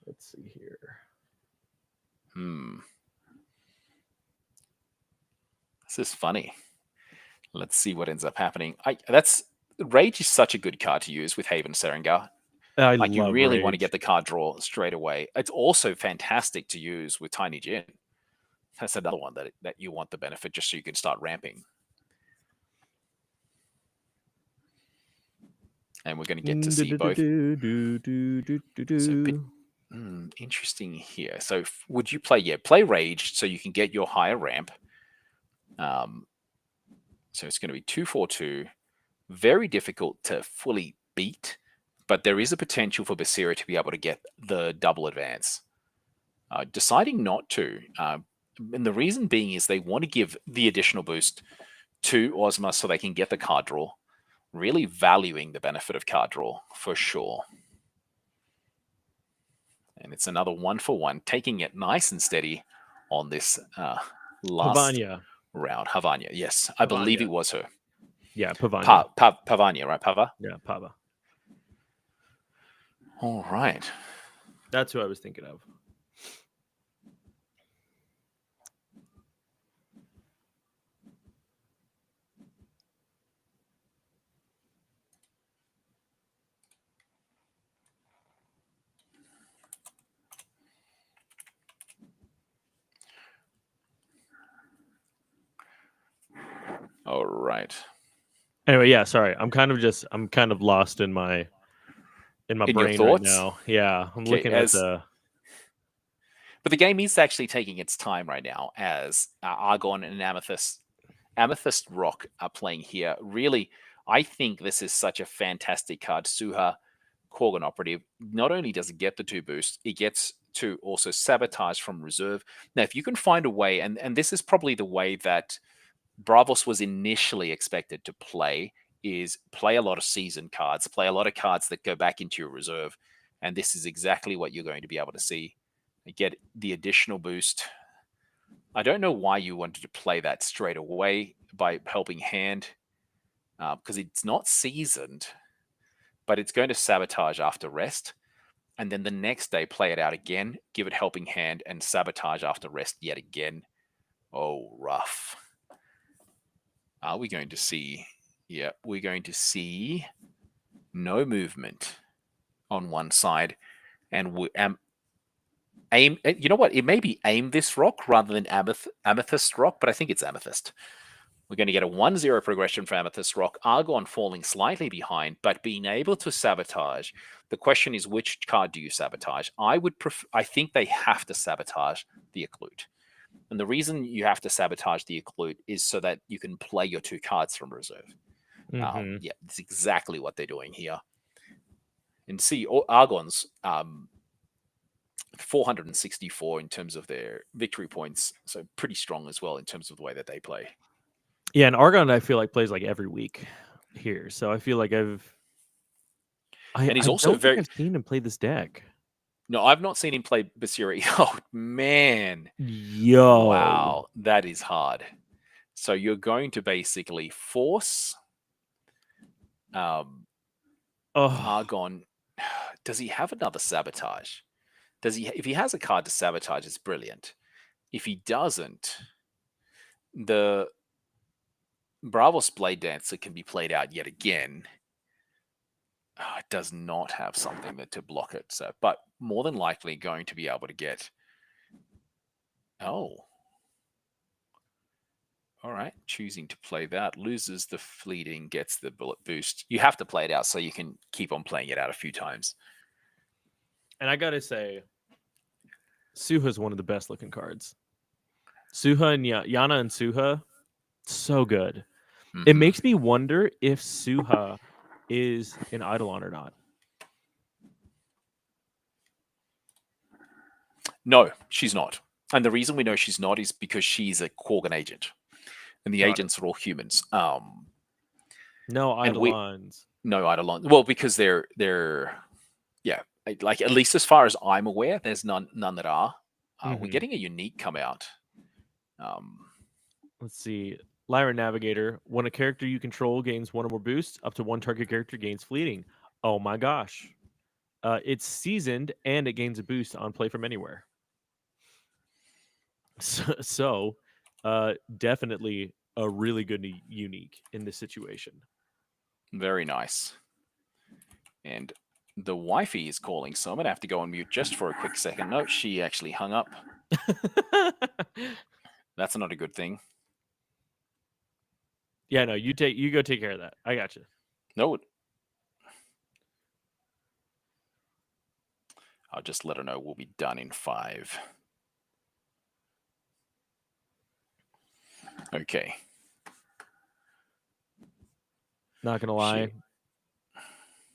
Let's see here. This is funny. Let's see what ends up happening. That's Rage is such a good card to use with Haven Serengar. Like you really want to get the card draw straight away. It's also fantastic to use with Tiny Jin. That's another one that you want the benefit just so you can start ramping. and we're going to get to see both. So a bit interesting here. So would you play? Yeah, play Rage so you can get your higher ramp. So it's going to be 2/4/2. Very difficult to fully beat, but there is a potential for Basira to be able to get the double advance. Deciding not to, and the reason being is they want to give the additional boost to Ozma so they can get the card draw. Really valuing the benefit of card draw for sure. And it's another 1-for-1, taking it nice and steady on this last round. Havania, yes. I believe it was her. Yeah, Pavania. Pavania, right? Pava? Yeah, Pava. All right. That's who I was thinking of. All right. Anyway, yeah, sorry. I'm kind of lost in my brain right now. Yeah, I'm looking at the. But the game is actually taking its time right now as Argon and Amethyst Rock are playing here. Really, I think this is such a fantastic card. Suha, Korgan Operative. Not only does it get the 2 boosts, it gets to also sabotage from reserve. Now, if you can find a way, and this is probably the way that Bravos was initially expected to play, is play a lot of season cards, play a lot of cards that go back into your reserve. And this is exactly what you're going to be able to see. Get the additional boost. I don't know why you wanted to play that straight away by Helping Hand, because it's not seasoned, but it's going to sabotage after rest. And then the next day, play it out again, give it Helping Hand, and sabotage after rest yet again. Oh, rough. Are we going to see? Yeah, we're going to see no movement on one side. And aim. You know what? It may be aim this rock rather than Amethyst Rock, but I think it's Amethyst. We're going to get a 1-0 progression for Amethyst Rock. Argon falling slightly behind, but being able to sabotage. The question is, which card do you sabotage? I think they have to sabotage the Occlude. And the reason you have to sabotage the Occlude is so that you can play your 2 cards from reserve. Yeah, that's exactly what they're doing here. And see, Argon's 464 in terms of their victory points, so pretty strong as well in terms of the way that they play. Yeah, and Argon I feel like plays like every week here, so I feel like I've seen him play this deck. No, I've not seen him play Basiri. Oh man, yo, wow, that is hard. So you're going to basically force Argon. Does he have another sabotage? Does he? If he has a card to sabotage, it's brilliant. If he doesn't, the Bravos Blade Dancer can be played out yet again. It does not have something to block it. So, but more than likely going to be able to get. Oh. All right. Choosing to play that. Loses the fleeting, gets the bullet boost. You have to play it out so you can keep on playing it out a few times. And I got to say, Suha's one of the best looking cards. Suha and Yana and Suha, so good. Mm-hmm. It makes me wonder if Suha is an Eidolon or not. No, she's not. And the reason we know she's not is because she's a Korgan agent. And the agents are all humans. No Eidolons. No Eidolons. Well, because they're yeah, like at least as far as I'm aware, there's none that are. We're getting a unique come out. Let's see. Lyra Navigator. When a character you control gains 1 or more boosts, up to 1 target character gains fleeting. Oh my gosh. It's seasoned and it gains a boost on play from anywhere. So definitely a really good unique in this situation. Very nice. And the wifey is calling, so I'm going to have to go on mute just for a quick second. No, she actually hung up. That's not a good thing. Yeah, no, you go take care of that. I got you. No. I'll just let her know we'll be done in 5. Okay. Not gonna lie,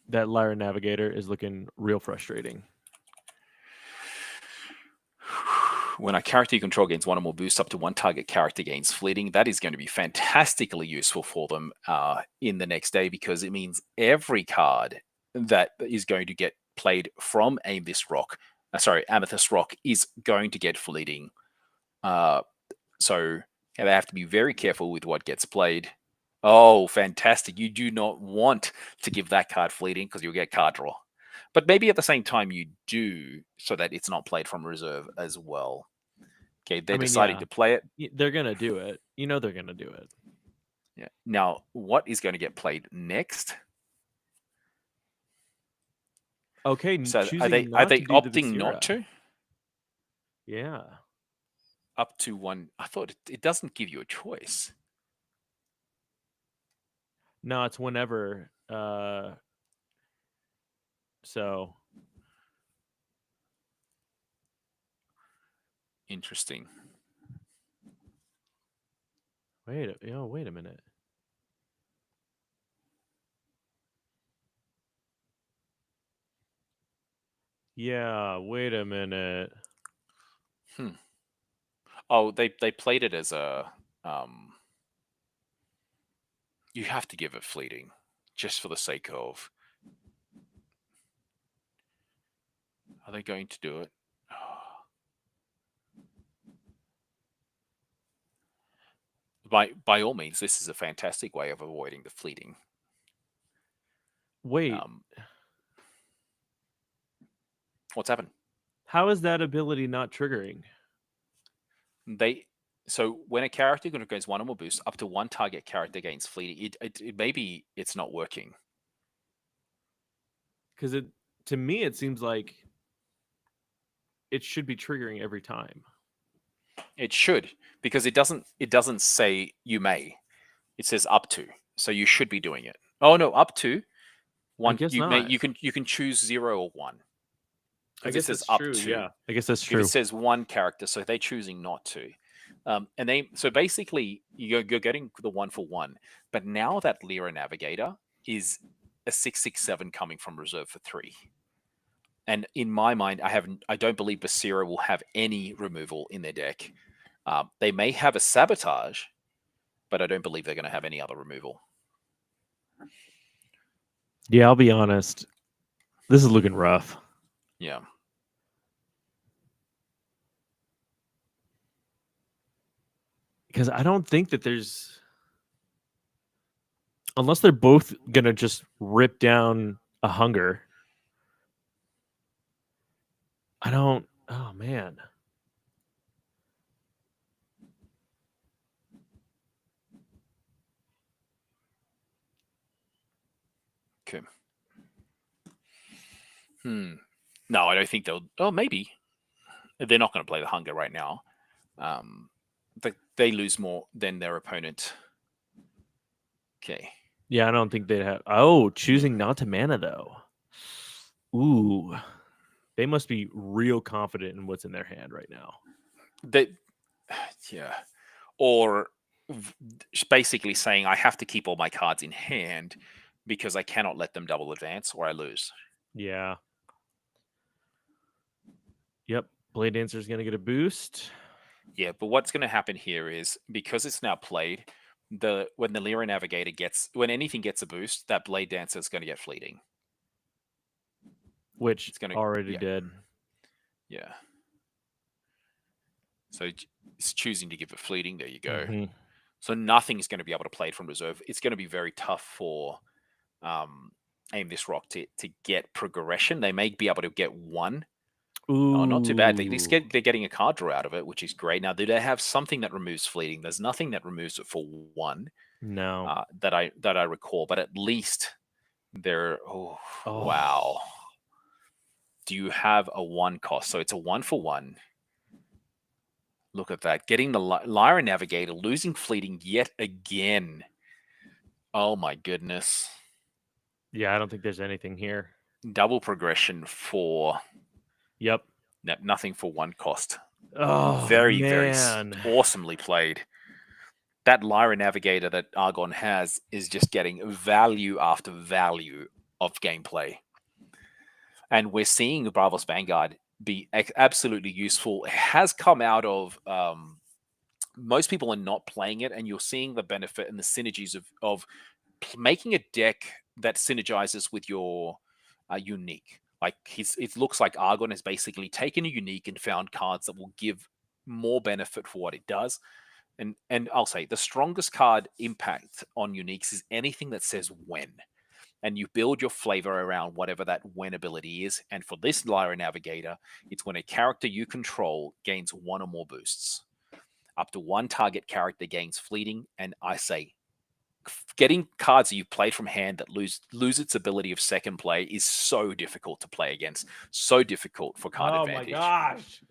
that Lyra Navigator is looking real frustrating. When a character you control gains 1 or more boosts, up to 1 target character gains fleeting. That is going to be fantastically useful for them in the next day, because it means every card that is going to get played from Amethyst Rock is going to get fleeting. So they have to be very careful with what gets played. Oh, fantastic. You do not want to give that card fleeting because you'll get card draw. But maybe at the same time you do, so that it's not played from reserve as well. Okay, they're deciding to play it. They're gonna do it. You know they're gonna do it. Yeah. Now, what is going to get played next? Okay, So choosing are they not to do the opting not Viscera. to? Yeah. Up to 1. I thought it doesn't give you a choice. No, it's whenever. So Interesting. wait a minute. Yeah, wait a minute. Oh, they played it as a you have to give it fleeting, just for the sake of. Are they going to do it? By all means, this is a fantastic way of avoiding the fleeting. Wait. What's happened? How is that ability not triggering? So when a character gains 1 or more boosts, up to 1 target character gains fleeting. It maybe it's not working. Because to me it seems like it should be triggering every time. It should, because it doesn't say you may. It says up to. So you should be doing it. Oh no, up to 1. I guess you not. you can choose 0 or 1. I guess it says that's up true. to. Yeah, I guess that's If true. it says 1 character, so they're choosing not to. So basically you're getting the 1 for 1. But now that Lyra Navigator is a 6/6/7 coming from reserve for 3. And in my mind, I don't believe Basira will have any removal in their deck. They may have a sabotage, but I don't believe they're going to have any other removal. Yeah, I'll be honest. This is looking rough. Yeah. Because I don't think that there's, unless they're both going to just rip down a hunger. I don't, oh man. Okay. No, I don't think they'll. Oh, maybe. They're not going to play the hunger right now. They lose more than their opponent. Okay. Yeah, I don't think they'd have. Oh, choosing not to mana though. Ooh, they must be real confident in what's in their hand right now. Yeah, or basically saying I have to keep all my cards in hand because I cannot let them double advance or I lose. Yeah. Yep, Blade Dancer is going to get a boost. Yeah, but what's going to happen here is, because it's now played, when the Lyra Navigator when anything gets a boost, that Blade Dancer is going to get fleeting, which it's already did. Yeah. So it's choosing to give it fleeting. There you go. So nothing is going to be able to play it from reserve. It's going to be very tough for Amethyst Rock to get progression. They may be able to get 1. Ooh. Oh, not too bad. They're getting a card draw out of it, which is great. Now, do they have something that removes fleeting? There's nothing that removes it for 1. No. That I recall, but at least they're. Oh, wow. Do you have a 1 cost? So it's a 1 for 1. Look at that. Getting the Lyra Navigator, losing fleeting yet again. Oh my goodness. Yeah, I don't think there's anything here. Double progression for. Yep. Nothing for 1 cost. Oh Very, man. awesomely played. That Lyra Navigator that Argon has is just getting value after value of gameplay. And we're seeing Bravos Vanguard be absolutely useful. It has come out of most people are not playing it, and you're seeing the benefit and the synergies of making a deck that synergizes with your unique. Like it looks like Argon has basically taken a unique and found cards that will give more benefit for what it does. And I'll say the strongest card impact on uniques is anything that says when. And you build your flavor around whatever that when ability is. And for this Lyra Navigator, it's when a character you control gains 1 or more boosts. Up to 1 target character gains fleeting. And I say, getting cards that you've played from hand that lose its ability of second play is so difficult to play against. So difficult for card Oh my advantage. gosh.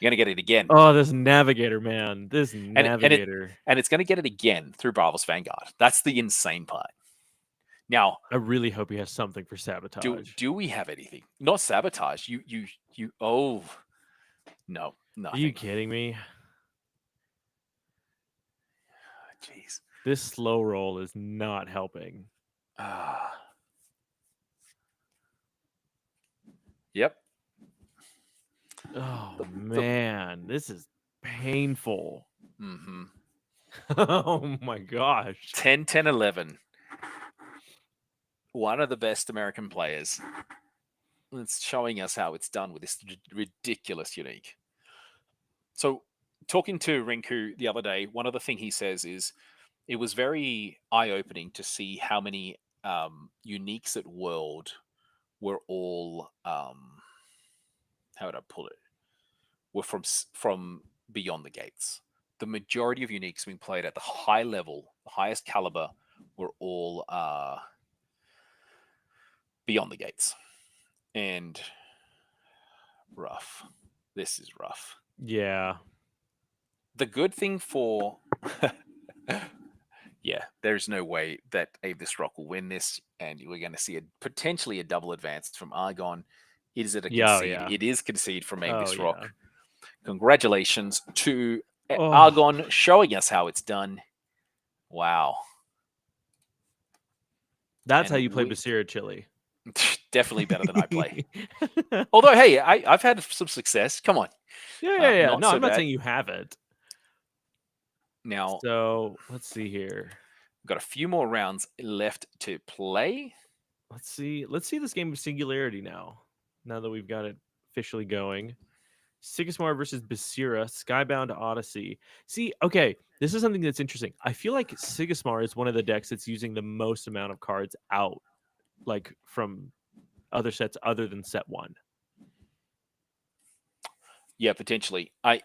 You're going to get it again. Oh, this Navigator, man. This And Navigator. it's going to get it again through Bravos Vanguard. That's the insane part. Now, I really hope he has something for sabotage. do we have anything? Not sabotage. You. Oh, no, nothing. Are you kidding me? Jeez. This slow roll is not helping. Yep. Oh man, this is painful. Mm-hmm. Oh my gosh. 10, 10, 11. One of the best American players. It's showing us how it's done with this ridiculous unique. So, talking to Rinku the other day, one other thing he says is it was very eye-opening to see how many uniques at World were all how would I put it? Were from beyond the gates. The majority of uniques being played at the high level, the highest caliber, were all beyond the gates. And rough. This is rough. Yeah. The good thing for yeah, there's no way that Avis Rock will win this, and we're going to see potentially a double advance from Argon. Is it a concede? Yeah. It is concede from Avis Oh, Rock. yeah. Congratulations to Argon showing us how it's done. Wow. That's how you play Basira Chili. Definitely better than I play. Although, hey, I've had some success. Come on. Yeah. No, I'm not saying you haven't. Now, so let's see here. We've got a few more rounds left to play. Let's see this game of Singularity now. Now that we've got it officially going. Sigismar versus Basira, Skybound Odyssey. See, okay, this is something that's interesting. I feel like Sigismar is one of the decks that's using the most amount of cards out, like from other sets other than set 1. Yeah, potentially. I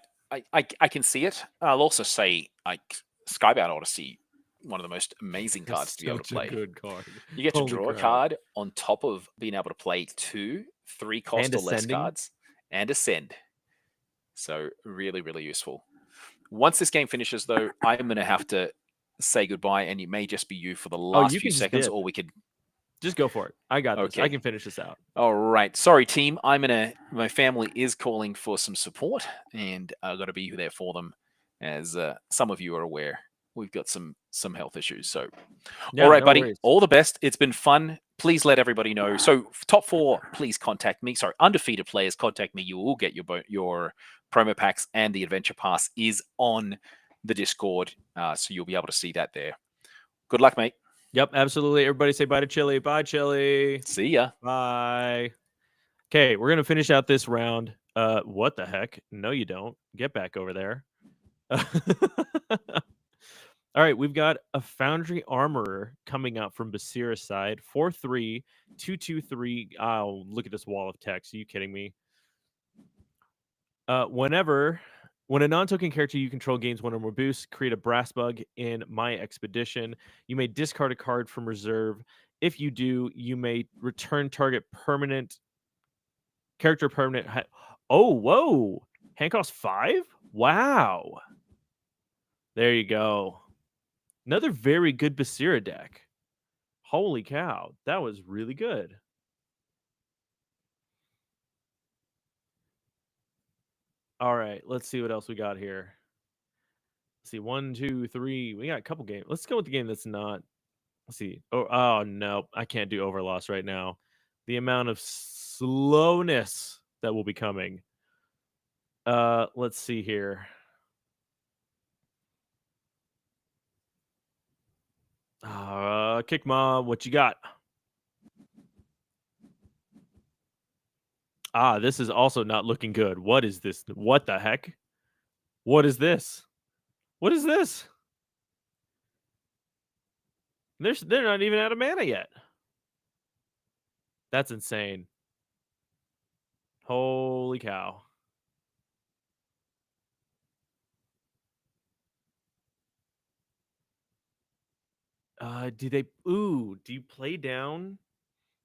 can see it. I'll also say like Skybound Odyssey, one of the most amazing cards to be able to play. Good card. You get to draw a card on top of being able to play 2, 3 cost or less cards and ascend. So really, really useful. Once this game finishes, though, I'm going to have to say goodbye, and it may just be you for the last few seconds, or we could just go for it. I got this. I can finish this out. All right. Sorry, team. My family is calling for some support, and I've got to be there for them. As some of you are aware, we've got some health issues. So, all right, buddy. Worries. All the best. It's been fun. Please let everybody know. So, top 4, please contact me. Sorry, undefeated players, contact me. You will get your promo packs, and the adventure pass is on the Discord, so you'll be able to see that there. Good luck, mate. Yep, absolutely. Everybody say bye to Chili. Bye, Chili. See ya. Bye. Okay, we're going to finish out this round. What the heck? No, you don't. Get back over there. All right, we've got a Foundry Armorer coming up from Basira's side. 4/3, 2/2/3. Oh, look at this wall of text. Are you kidding me? When a non-token character you control gains 1 or more boosts, create a brass bug in my expedition. You may discard a card from reserve. If you do, you may return target character permanent. Oh, whoa. Hand cost 5? Wow. There you go. Another very good Basira deck. Holy cow. That was really good. All right, let's see what else we got here. Let's see, 1, 2, 3. We got a couple games. Let's go with the game that's not. Let's see. Oh no, I can't do Overloss right now. The amount of slowness that will be coming. Let's see here. Kick Mom, what you got? This is also not looking good. What is this? What the heck? What is this? What is this? They're not even out of mana yet. That's insane. Holy cow. Do you play down?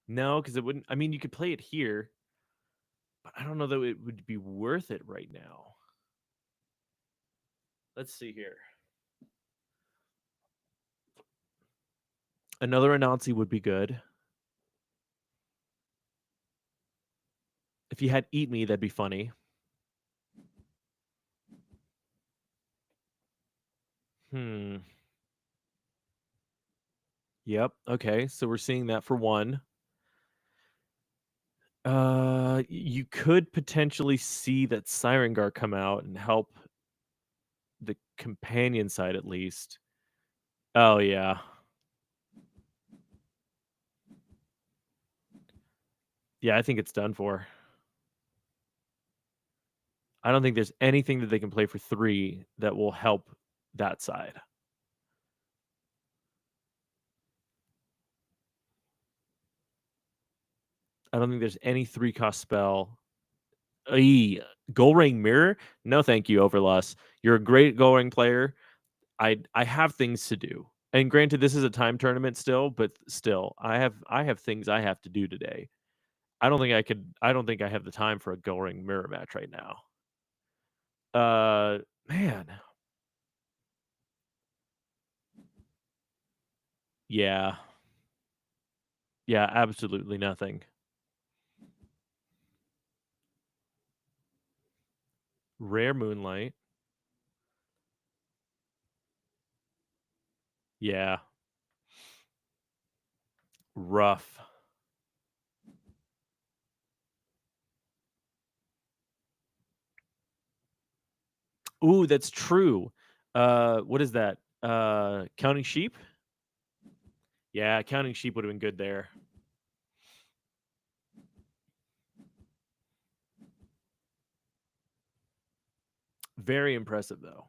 No, because it wouldn't. I mean, you could play it here, but I don't know that it would be worth it right now. Let's see here. Another Anansi would be good. If you had Eat Me, that'd be funny. Yep. Okay. So we're seeing that for one. You could potentially see that Sirengar come out and help the companion side at least. Oh yeah. Yeah, I think it's done for. I don't think there's anything that they can play for 3 that will help that side. I don't think there's any 3-cost spell. Gold Mirror? No, thank you, Overloss. You're a great Gold player. I have things to do. And granted, this is a time tournament still, but still, I have things I have to do today. I don't think I have the time for a Gold Mirror match right now. Man. Yeah. Yeah, absolutely nothing. Rare Moonlight. Yeah. Rough. Ooh, that's true. What is that? Counting Sheep? Yeah, Counting Sheep would have been good there. Very impressive, though.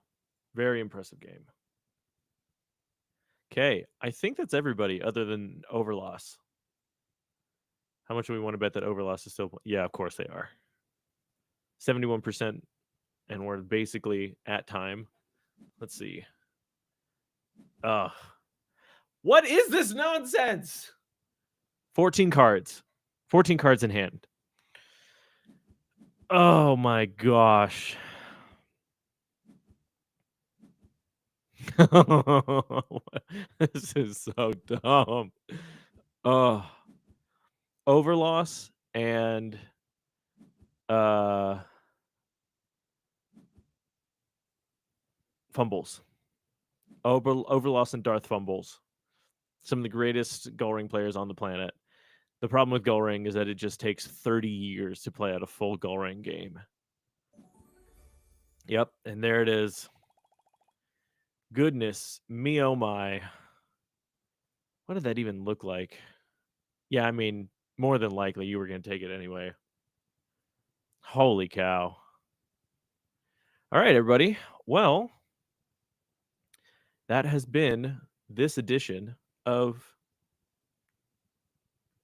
Very impressive game. Okay, I think that's everybody other than Overloss. How much do we want to bet that Overloss is still? Yeah, of course they are. 71%, and we're basically at time. Let's see. What is this nonsense? 14 cards. 14 cards in hand. Oh my gosh. This is so dumb. Overloss and fumbles. Overloss and Darth fumbles. Some of the greatest Gull players on the planet. The problem with Gull is that it just takes 30 years to play out a full Gull game. Yep, and there it is. Goodness me, oh my. What did that even look like? Yeah, I mean, more than likely you were going to take it anyway. Holy cow. All right, everybody. Well, that has been this edition of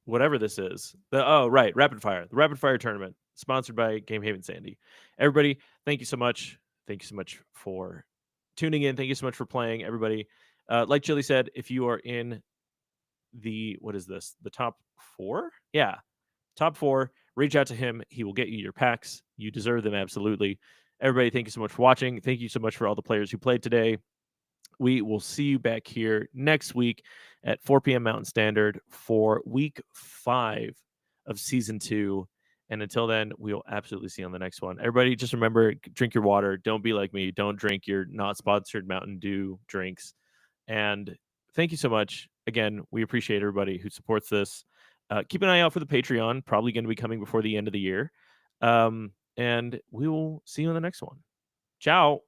whatever this is. Rapid Fire. The Rapid Fire tournament sponsored by Game Haven Sandy. Everybody, thank you so much. Thank you so much for tuning in. Thank you so much for playing, everybody. Like Chili said, if you are in the top 4? Yeah. Top 4, reach out to him. He will get you your packs. You deserve them absolutely. Everybody, thank you so much for watching. Thank you so much for all the players who played today. We will see you back here next week at 4 p.m. Mountain Standard for week 5 of season 2. And until then, we'll absolutely see you on the next one. Everybody, just remember, drink your water. Don't be like me. Don't drink your not sponsored Mountain Dew drinks. And thank you so much. Again, we appreciate everybody who supports this. Keep an eye out for the Patreon, probably going to be coming before the end of the year. And we will see you on the next one. Ciao.